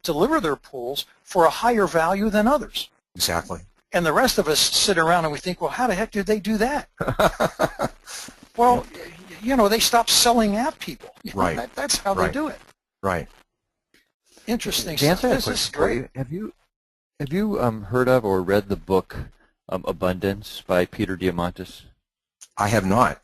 deliver their pools for a higher value than others. Exactly. And the rest of us sit around and we think, well, how the heck did they do that? Well, you know, they stopped selling at people. You know, that's how they do it. Right. Interesting Vance, stuff. This is great. Have you heard of or read the book Abundance by Peter Diamandis? I have not.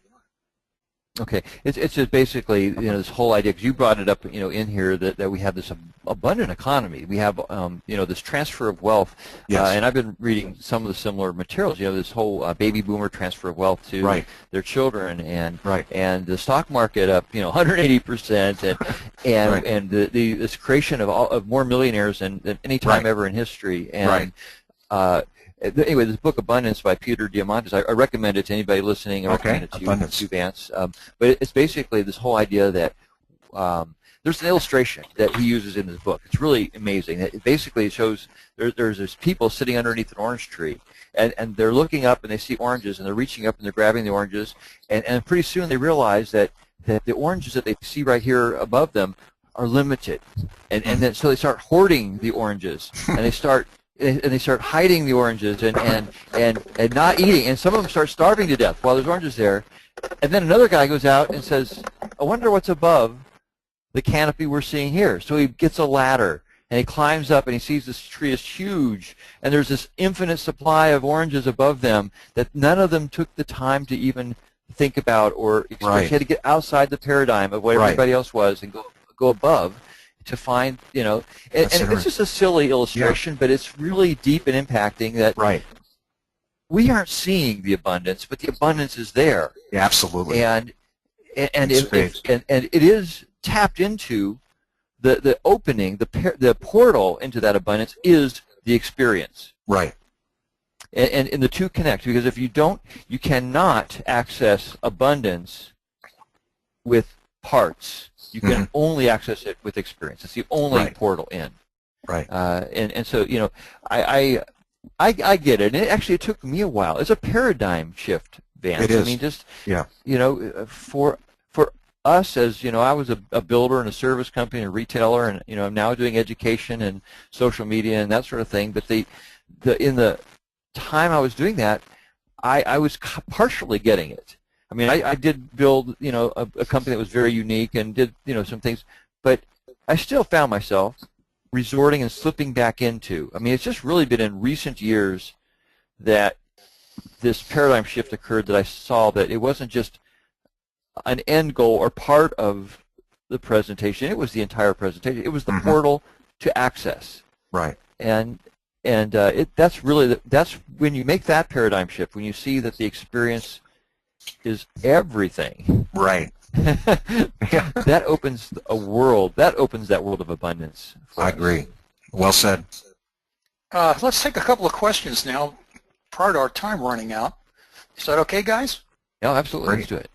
Okay, it's just basically, you know, this whole idea, because you brought it up, you know, in here that we have this abundant economy. We have, you know, this transfer of wealth, and I've been reading some of the similar materials. You know, this whole baby boomer transfer of wealth to their children, and the stock market up, you know, 180%, and this creation of more millionaires than any time ever in history, and anyway, this book, Abundance by Peter Diamandis, I recommend it to anybody listening. I recommend it to you, Vance. But it's basically this whole idea that there's an illustration that he uses in his book. It's really amazing. It basically shows there's people sitting underneath an orange tree, and they're looking up and they see oranges, and they're reaching up and they're grabbing the oranges, and pretty soon they realize that the oranges that they see right here above them are limited, and then so they start hoarding the oranges, and they start hiding the oranges and not eating, and some of them start starving to death while there's oranges there. And then another guy goes out and says, I wonder what's above the canopy we're seeing here. So he gets a ladder, and he climbs up, and he sees this tree is huge, and there's this infinite supply of oranges above them that none of them took the time to even think about or experience. Right. He had to get outside the paradigm of what Right. everybody else was and go above to find, and it's just a silly illustration, but it's really deep and impacting that Right. we aren't seeing the abundance, but the abundance is there. Yeah, absolutely. And It's great. and it is tapped into the opening, the portal into that abundance is the experience. Right. And the two connect, because if you don't, you cannot access abundance with parts. You can only access it with experience. It's the only portal in. Right. And so, I get it. And it took me a while. It's a paradigm shift, Vance. It is. I mean, just, Yeah. for us as, I was a builder and a service company and a retailer, and, I'm now doing education and social media and that sort of thing. But in the time I was doing that, I was partially getting it. I mean, I did build, a company that was very unique and did, some things, but I still found myself resorting and slipping back into. I mean, it's just really been in recent years that this paradigm shift occurred, that I saw that it wasn't just an end goal or part of the presentation. It was the entire presentation. It was the portal to access. Right. And that's when you make that paradigm shift, when you see that the experience is everything. Right. That opens a world. That opens that world of abundance. I agree. Well said. Let's take a couple of questions now prior to our time running out. Is that okay, guys? No, absolutely. Let's do it.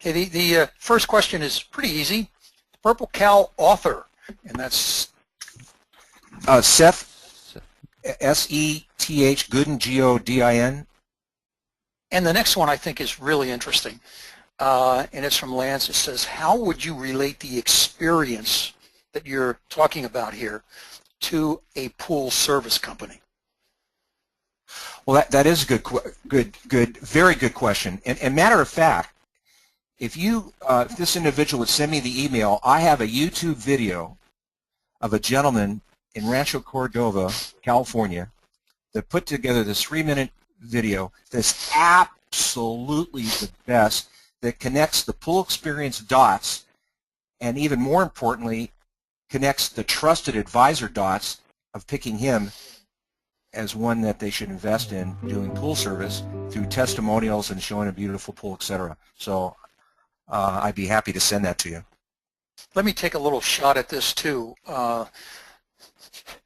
Okay, the first question is pretty easy. Purple Cow author, and that's Seth, S-E-T-H, Goodin, G-O-D-I-N. And the next one I think is really interesting, and it's from Lance. It says, how would you relate the experience that you're talking about here to a pool service company? Well, that is a very good question. And matter of fact, if this individual would send me the email, I have a YouTube video of a gentleman in Rancho Cordova, California, that put together this 3-minute video that's absolutely the best, that connects the pool experience dots, and even more importantly, connects the trusted advisor dots of picking him as one that they should invest in doing pool service through testimonials and showing a beautiful pool, etc. So I'd be happy to send that to you. Let me take a little shot at this too,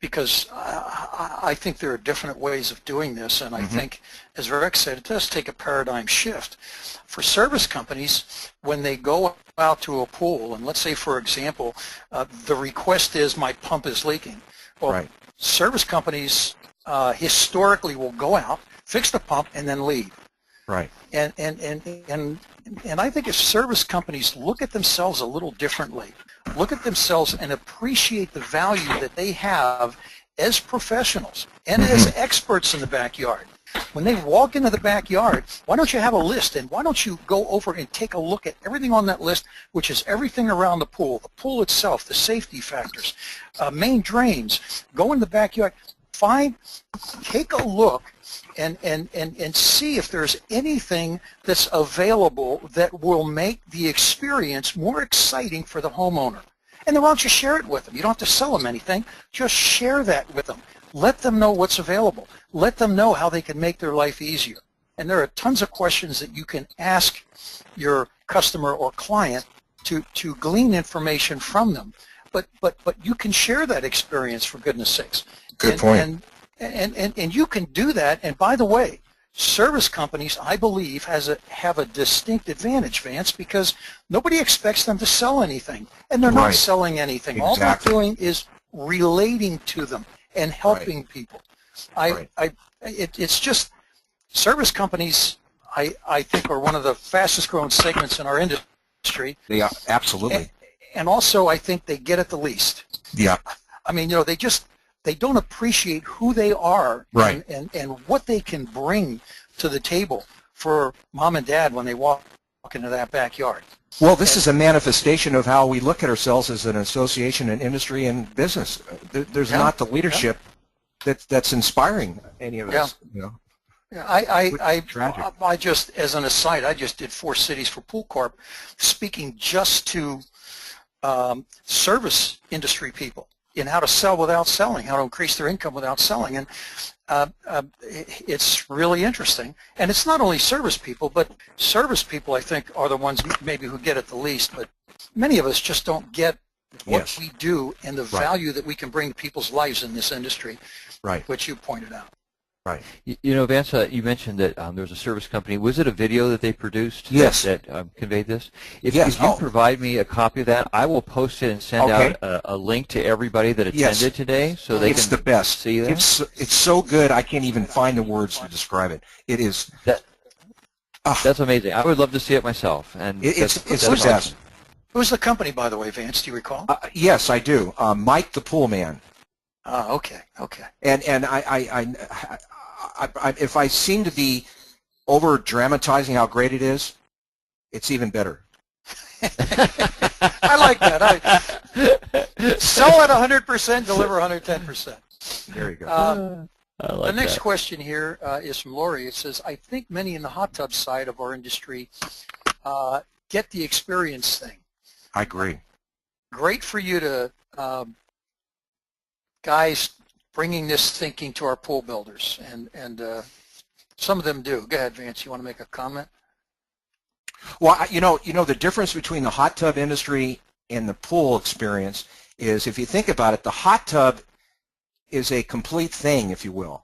because I think there are different ways of doing this, and I think, as Rick said, it does take a paradigm shift. For service companies, when they go out to a pool, and let's say, for example, the request is my pump is leaking. Well, service companies historically will go out, fix the pump, and then leave. Right. And I think if service companies look at themselves a little differently, look at themselves and appreciate the value that they have as professionals and as experts in the backyard. When they walk into the backyard, why don't you have a list, and why don't you go over and take a look at everything on that list, which is everything around the pool itself, the safety factors, main drains, go in the backyard, take a look and see if there's anything that's available that will make the experience more exciting for the homeowner. And then why don't you share it with them? You don't have to sell them anything. Just share that with them. Let them know what's available. Let them know how they can make their life easier. And there are tons of questions that you can ask your customer or client to glean information from them. But you can share that experience, for goodness sakes. Good point. And you can do that. And by the way, service companies, I believe, have a distinct advantage, Vance, because nobody expects them to sell anything, and they're not selling anything. All they're doing is relating to them and helping people. It's just service companies, I think, are one of the fastest growing segments in our industry. They are, absolutely. And also, I think they get it the least. Yeah. I mean, they don't appreciate who they are and what they can bring to the table for mom and dad when they walk walk into that backyard. Well, this is a manifestation of how we look at ourselves as an association in industry and business. There's not the leadership that's inspiring any of us. You know. Yeah, Tragic. I just, as an aside, I just did 4 cities for Pool Corp, speaking just to service industry people in how to sell without selling, how to increase their income without selling, and it's really interesting. And it's not only service people, but service people I think are the ones maybe who get it the least, but many of us just don't get what we do and the value that we can bring to people's lives in this industry, which you pointed out. Right. You know, Vance, you mentioned that there was a service company. Was it a video that they produced that conveyed this? If you provide me a copy of that, I will post it and send out a link to everybody that attended today so they can the best. See that. It's so good I can't even find the words to describe it. It is. That's amazing. I would love to see it myself. And it's the best. Who's the company, by the way, Vance? Do you recall? Yes, I do. Mike the Pool Man. Okay. And if I seem to be over dramatizing how great it is, it's even better. I like that. Sell at 100%, deliver 110%. There you go. The next question here is from Lori. It says, I think many in the hot tub side of our industry get the experience thing. I agree. Great for you to, guys, bringing this thinking to our pool builders, and some of them do. Go ahead, Vance. You want to make a comment? Well, you know, the difference between the hot tub industry and the pool experience is, if you think about it, the hot tub is a complete thing, if you will.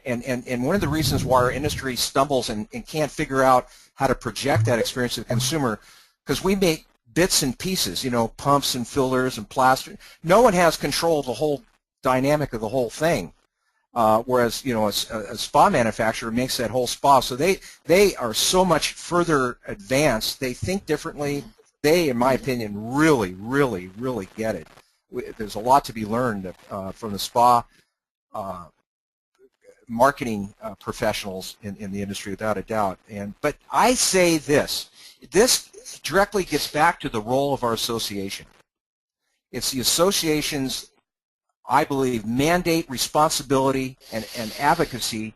And one of the reasons why our industry stumbles and can't figure out how to project that experience to the consumer, because we make bits and pieces, you know, pumps and fillers and plaster. No one has control of the whole dynamic of the whole thing, whereas, you know, a spa manufacturer makes that whole spa. So they are so much further advanced. They think differently. They, in my opinion, really get it. There's a lot to be learned from the spa marketing professionals in the industry, without a doubt. But I say this directly gets back to the role of our association. It's the association's, I believe, mandate, responsibility, and advocacy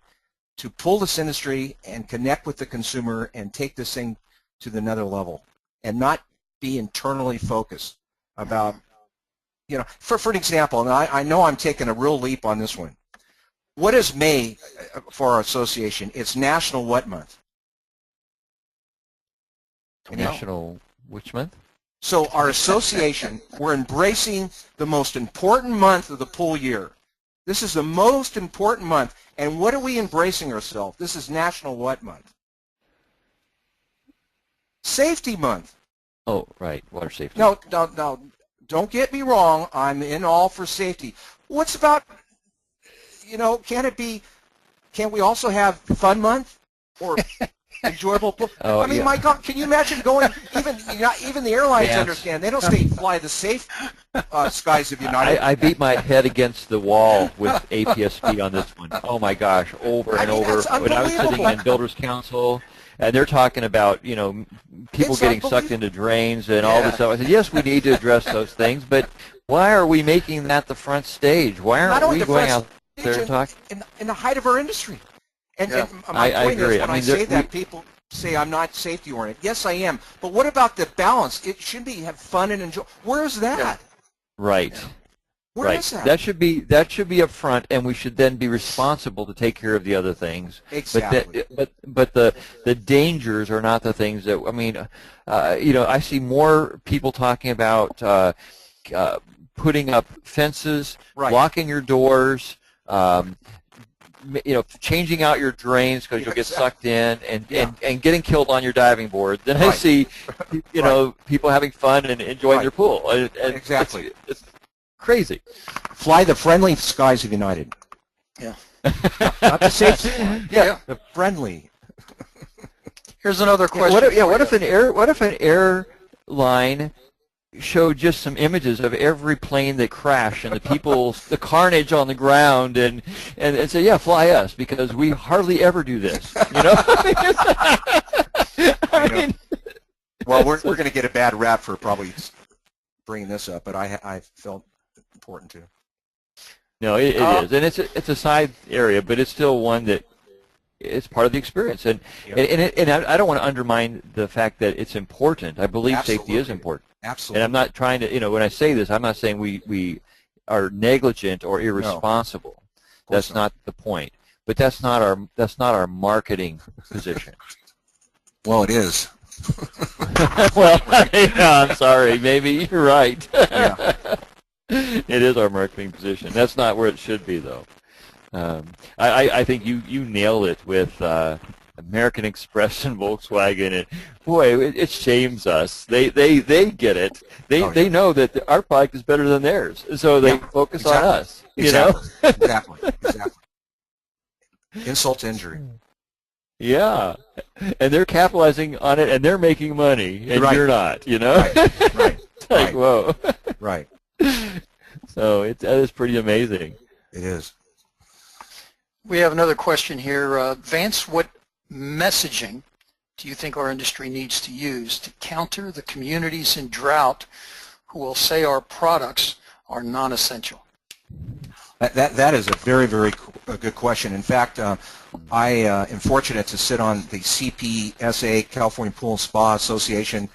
to pull this industry and connect with the consumer and take this thing to another level, and not be internally focused about, you know, for an example, and I know I'm taking a real leap on this one. What is May for our association? It's National what month? National which month? So our association, we're embracing the most important month of the pool year. This is the most important month. And what are we embracing ourselves? This is National what month? Safety month. Oh, right, water safety. No, don't get me wrong. I'm in all for safety. What's about, you know, can't we also have fun month or enjoyable pool? Oh, I mean, my God, can you imagine going, even the airlines understand. They don't say fly the safe skies of United. I beat my head against the wall with APSP on this one. Oh my gosh, over and over. When I was sitting in Builders Council, and they're talking about, you know, people getting sucked into drains and all this stuff. I said, yes, we need to address those things, but why are we making that the front stage? Why aren't we going out there and talking? In the height of our industry. And I my point agree. is, when I say that, people say I'm not safety oriented. Yes, I am. But what about the balance? It should be have fun and enjoy. Where is that? Yeah. Right. Yeah. Where is that? That should be up front, and we should then be responsible to take care of the other things. Exactly. But the dangers are not the things that, I mean, you know, I see more people talking about putting up fences, locking your doors, you know, changing out your drains because you'll get sucked in, and getting killed on your diving board. Then I see, you know, people having fun and enjoying their pool. And exactly. It's crazy. Fly the friendly skies of United. Yeah. Not the safety. The friendly. Here's another question. What if an airline showed just some images of every plane that crashed and the carnage on the ground, and say, yeah, fly us, because we hardly ever do this, you know? I know. Well, we're going to get a bad rap for probably bringing this up, but I felt important to. No, it is, and it's a side area, but it's still one that it's part of the experience, and I don't want to undermine the fact that it's important. I believe safety is important. Absolutely. And I'm not trying to, when I say this, I'm not saying we are negligent or irresponsible. No, that's not the point. But that's not our marketing position. Well, it is. Well, yeah, I'm sorry. Maybe you're right. Yeah. It is our marketing position. That's not where it should be, though. I think you nailed it with American Express and Volkswagen, and boy, it shames us. They get it. They know that our product is better than theirs, so they focus on us. Exactly. Exactly. Insult to injury. Yeah, and they're capitalizing on it, and they're making money, and you're not. Right. Like, whoa. Right. So that is pretty amazing. It is. We have another question here. Vance, what messaging do you think our industry needs to use to counter the communities in drought who will say our products are non-essential? That is a very, very good question. In fact, I am fortunate to sit on the CPSA, California Pool and Spa Association,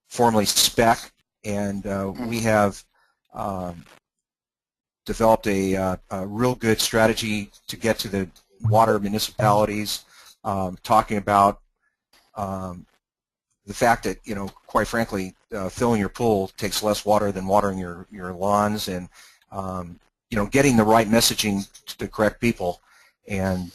formerly SPEC, and we have developed a real good strategy to get to the water municipalities, talking about the fact that, quite frankly, filling your pool takes less water than watering your lawns, and getting the right messaging to the correct people. And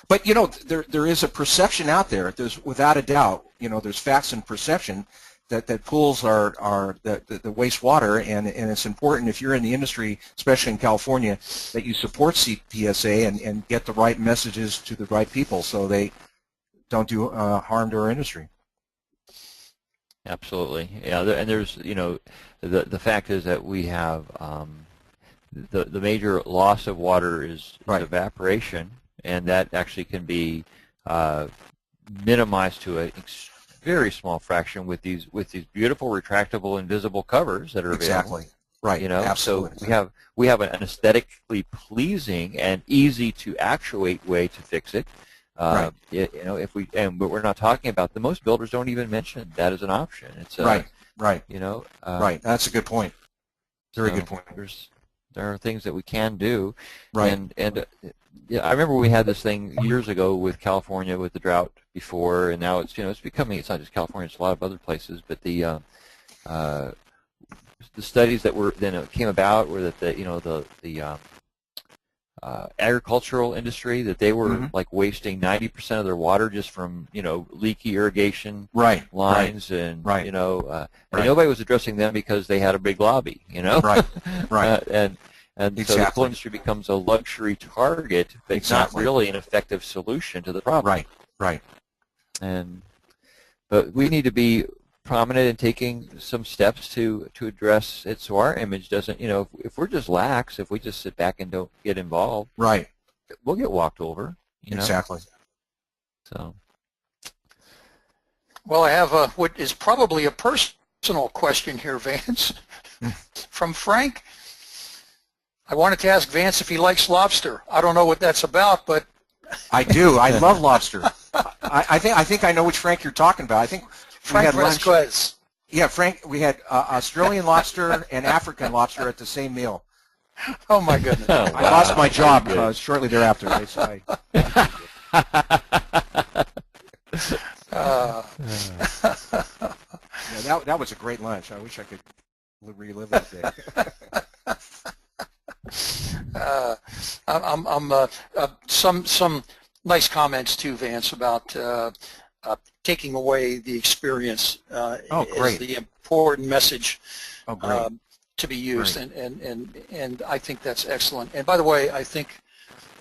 but there is a perception out there. There's, without a doubt, there's facts and perception that pools are the wastewater, and it's important, if you're in the industry, especially in California, that you support CPSA and get the right messages to the right people so they don't do harm to our industry. Absolutely, yeah. And there's, the fact is that we have the major loss of water is evaporation, and that actually can be minimized to a very small fraction with these beautiful retractable invisible covers that are available. Exactly. Right. Absolutely. So we have an aesthetically pleasing and easy to actuate way to fix it. Right. But we're not talking about, the most builders don't even mention that as an option. It's right. Right. That's a good point. Very good point. There are things that we can do. Right. And I remember we had this thing years ago with California with the drought before, and now it's becoming, it's not just California, it's a lot of other places, but the studies that came about were that the agricultural industry, that they were like wasting 90% of their water just from leaky irrigation lines, and and nobody was addressing them because they had a big lobby, and so the pool industry becomes a luxury target, but it's not really an effective solution to the problem. Right. But we need to be prominent in taking some steps to address it, so our image doesn't, if we're just lax, if we just sit back and don't get involved, we'll get walked over. Exactly. So. Well, I have what is probably a personal question here, Vance, from Frank. I wanted to ask Vance if he likes lobster. I don't know what that's about, but I do. I love lobster. I think I know which Frank you're talking about. I think Frank Vasquez. Yeah, Frank. We had Australian lobster and African lobster at the same meal. Oh my goodness! I lost my job shortly thereafter. That was a great lunch. I wish I could relive that day. Some nice comments too, Vance, about taking away the experience is the important message to be used, and I think that's excellent. And by the way, I think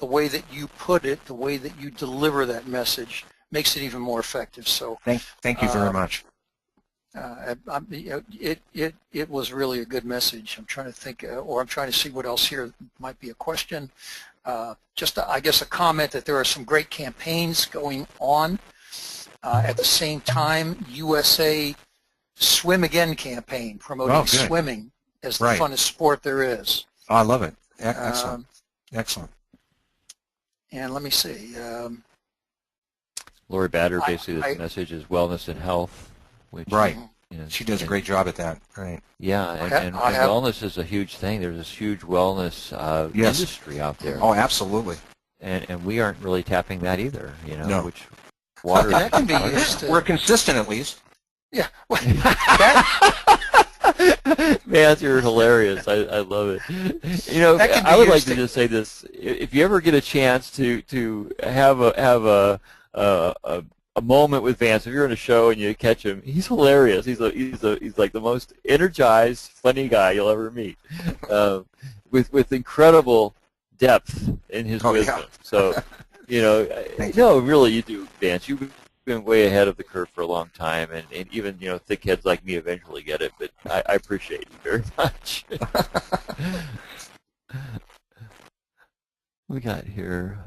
the way that you put it, the way that you deliver that message, makes it even more effective. So thank you very much. It was really a good message. I'm trying to think, or I'm trying to see what else here might be a question. I guess a comment that there are some great campaigns going on At the same time, USA Swim Again campaign promoting swimming as the funnest sport there is. Oh, I love it. Excellent. Excellent. And let me see. Lori Batter, basically, the message is wellness and health. Which, you know, she does a great job at that. Right. Yeah, and wellness is a huge thing. There's this huge wellness industry out there. Oh, absolutely. And we aren't really tapping that either, you know. No. Which water that can be used. We're consistent, at least. Yeah. Vance, you're hilarious. I love it. You know, I would like to just say this: if you ever get a chance to have a moment with Vance, if you're in a show and you catch him, he's hilarious. He's like the most energized, funny guy you'll ever meet, with incredible depth in his wisdom. Yeah. So, you know, no, really, you do, Vance. You've been way ahead of the curve for a long time, and even, you know, thick heads like me eventually get it, but I appreciate you very much. We got here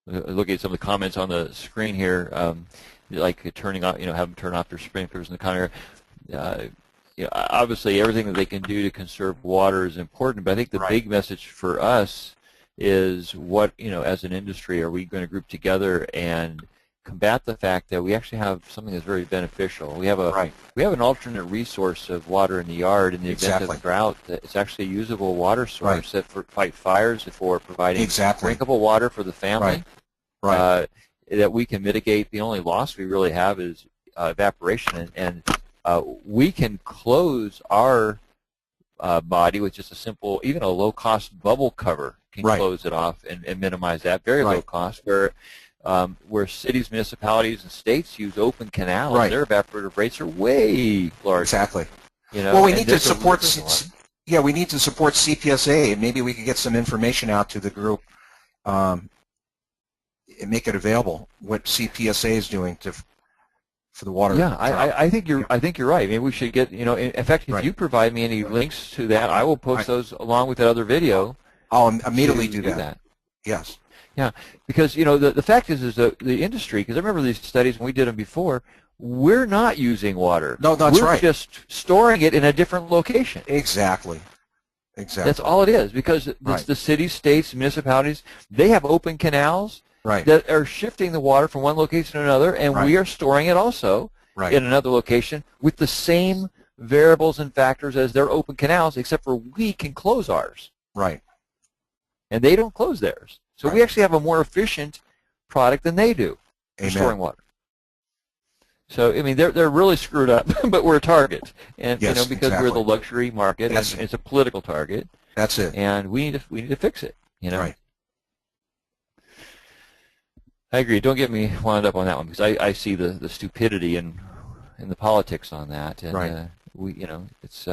looking at some of the comments on the screen here, like turning off, you know, have them turn off their sprinklers in the counter. You know, obviously everything that they can do to conserve water is important, but I think the big message for us is what, you know, as an industry, are we going to group together and combat the fact that we actually have something that's very beneficial. We have an alternate resource of water in the yard in the event of drought. It's actually a usable water source that fight fires, for providing drinkable water for the family. That we can mitigate. The only loss we really have is evaporation, and we can close our body with just a simple, even a low-cost bubble cover can close it off and minimize that. Very low cost. Where cities, municipalities, and states use open canals, their evaporative rates are way larger. Exactly. You know, well, we need to support. We need to support CPSA, and maybe we could get some information out to the group and make it available. What CPSA is doing for the water. Yeah, I think you're right. Maybe we should get, you know. In fact, if you provide me any links to that, I will post those along with that other video. I'll immediately do that. Yes. Yeah, because, you know, the fact is the industry, because I remember these studies when we did them before, we're not using water. No, that's we're just storing it in a different location. Exactly. That's all it is, because the cities, states, municipalities, they have open canals that are shifting the water from one location to another, and we are storing it also in another location with the same variables and factors as their open canals, except for we can close ours. Right. And they don't close theirs. So we actually have a more efficient product than they do for storing water. So, I mean, they're really screwed up, but we're a target. And, you know, because we're the luxury market, and it's a political target. That's it. And we need to fix it, you know. Right. I agree. Don't get me wound up on that one, because I see the stupidity in the politics on that. And we, you know, it's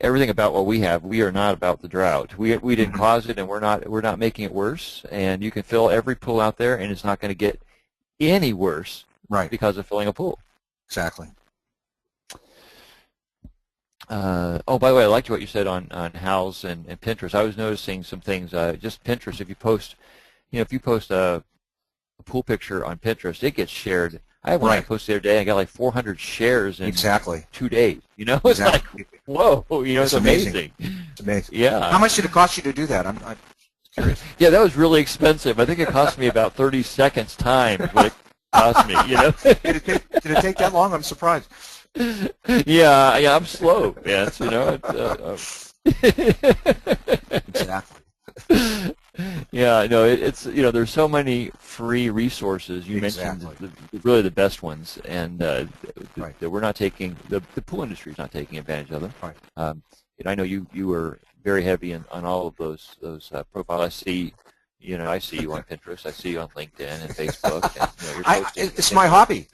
everything about what we have. We are not about the drought. We didn't cause it, and we're not making it worse. And you can fill every pool out there, and it's not going to get any worse because of filling a pool. Exactly. Oh, by the way, I liked what you said on House and Pinterest. I was noticing some things. Just Pinterest, if you post, you know, if you post a pool picture on Pinterest, it gets shared. I had one I posted the other day. I got like 400 shares in 2 days. You know, it's like, whoa, you know, it's amazing. It's amazing. Yeah. How much did it cost you to do that? I'm curious. Yeah, that was really expensive. I think it cost me about 30 seconds time. What it cost me, you know. Did it take that long? I'm surprised. Yeah, I'm slow, yes, you know. Exactly. Yeah, no, it's, you know, there's so many free resources. You mentioned really the best ones, and that we're not taking, the pool industry is not taking advantage of them. And I know you were very heavy on all of those profiles. I see you on Pinterest. I see you on LinkedIn and Facebook. And, you know, you're posting it's my hobby.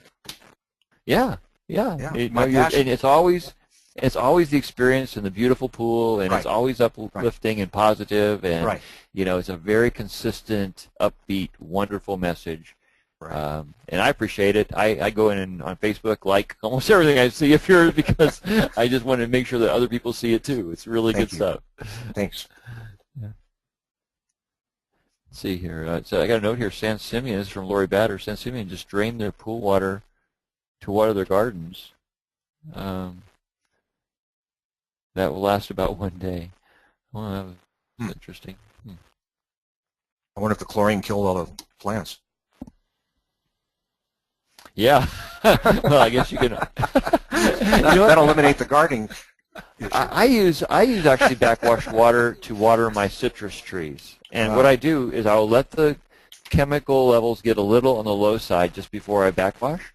Yeah. And it's always the experience in the beautiful pool, and it's always uplifting and positive, and you know, it's a very consistent, upbeat, wonderful message. And I appreciate it. I go in on Facebook, like almost everything I see of yours, because I just want to make sure that other people see it too. It's really good stuff. Thanks. Let's see here. So I got a note here. San Simeon is from Lori Batter. San Simeon just drained their pool water to water their gardens. That will last about 1 day. Well, that was interesting. I wonder if the chlorine killed all the plants. Yeah. Well, I guess you can. That'll eliminate the gardening. I use actually backwash water to water my citrus trees. And what I do is I'll let the chemical levels get a little on the low side just before I backwash,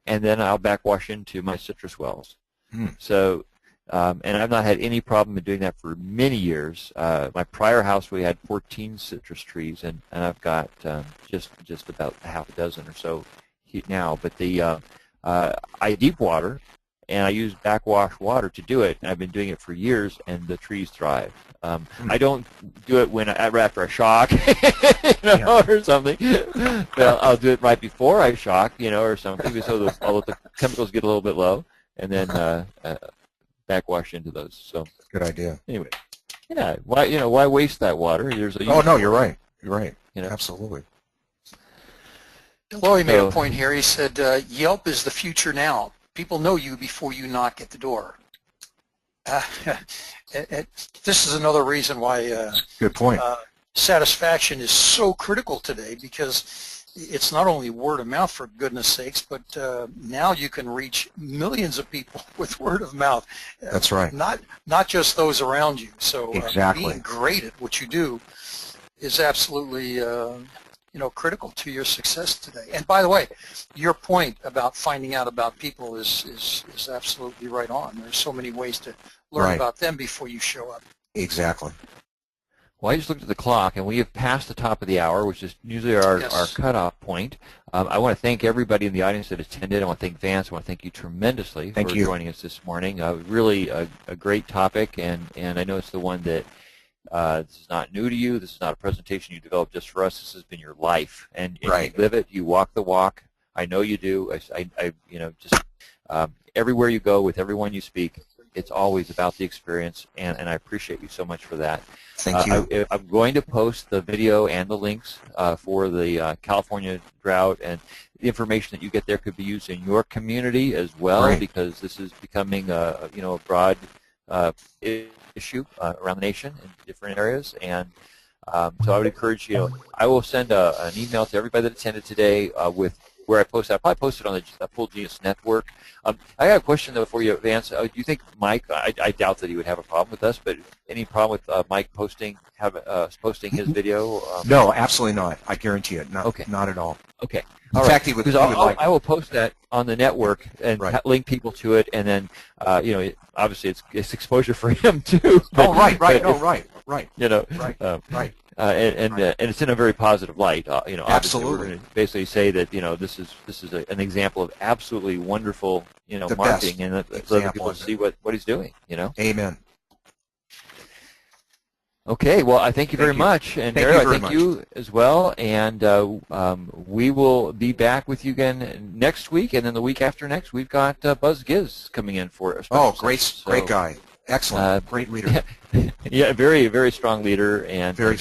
and then I'll backwash into my citrus wells. So, and I've not had any problem in doing that for many years. My prior house, we had 14 citrus trees, and I've got just about a half a dozen or so now. But I deep water, and I use backwash water to do it, and I've been doing it for years, and the trees thrive. I don't do it after I shock, or something. But I'll do it right before I shock, or something, so I'll let the chemicals get a little bit low, and then backwash into those. So good idea. Anyway, yeah, why waste that water? Oh no, you're right. You're right. Absolutely. Lori made a point here. He said, Yelp is the future now. People know you before you knock at the door. This is another reason why good point. Satisfaction is so critical today, because it's not only word of mouth, for goodness sakes, but now you can reach millions of people with word of mouth. That's right. Not just those around you. So exactly. Being great at what you do is absolutely critical to your success today. And by the way, your point about finding out about people is absolutely right on. There's so many ways to learn about them before you show up. Exactly. Well, I just looked at the clock, and we have passed the top of the hour, which is usually our cutoff point. I want to thank everybody in the audience that attended. I want to thank Vance. I want to thank you tremendously for joining us this morning. Really a great topic, and I know it's the one that this is not new to you. This is not a presentation you developed just for us. This has been your life, and you live it. You walk the walk. I know you do. Everywhere you go, with everyone you speak, it's always about the experience, and I appreciate you so much for that. Thank you. I'm going to post the video and the links for the California drought, and the information that you get there could be used in your community as well, because this is becoming a broad issue around the nation in different areas. And so I would encourage I will send an email to everybody that attended today with where I post. I probably posted on the Pool Genius Network. I got a question though for you, Vance. Do you think Mike? I doubt that he would have a problem with us, but any problem with Mike posting his video? No, absolutely not. I guarantee it. Not at all. Okay. In fact, he would like. I will post that on the network and link people to it, and then obviously it's exposure for him too. Right. And it's in a very positive light. Absolutely. We're going to basically say that this is an example of absolutely wonderful marketing, and so that people see what he's doing. Amen. Okay, well, I thank you very much, and Daryl, I thank you as well, and we will be back with you again next week, and then the week after next, we've got Buzz Giz coming in for a special great guy. Excellent. Great leader. Yeah, very, very strong leader, and very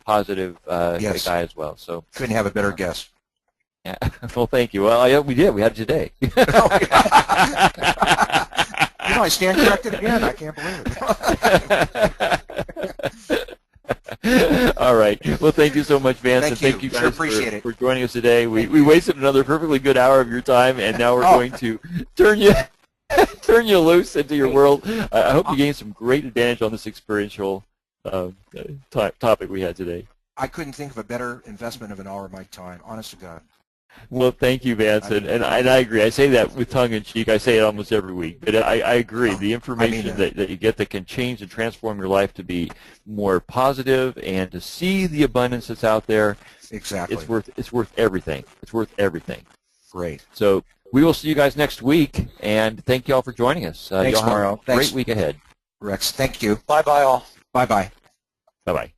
positive yes. guy as well. So couldn't have a better guest. Yeah. Well, thank you. Well, we did. We had it today. I stand corrected again. I can't believe it. All right. Well, thank you so much, Vance, and thank you guys for joining us today. We wasted another perfectly good hour of your time, and now we're going to turn you loose into your world. I hope you gained some great advantage on this experiential topic we had today. I couldn't think of a better investment of an hour of my time, honest to God. Well, thank you, Vance, and I agree. I say that with tongue-in-cheek. I say it almost every week, but I agree. The information that you get that can change and transform your life to be more positive and to see the abundance that's out there, exactly, it's worth everything. It's worth everything. Great. So we will see you guys next week, and thank you all for joining us. Thanks, Mario. Great week ahead. Rex, thank you. Bye-bye, all. Bye-bye. Bye-bye.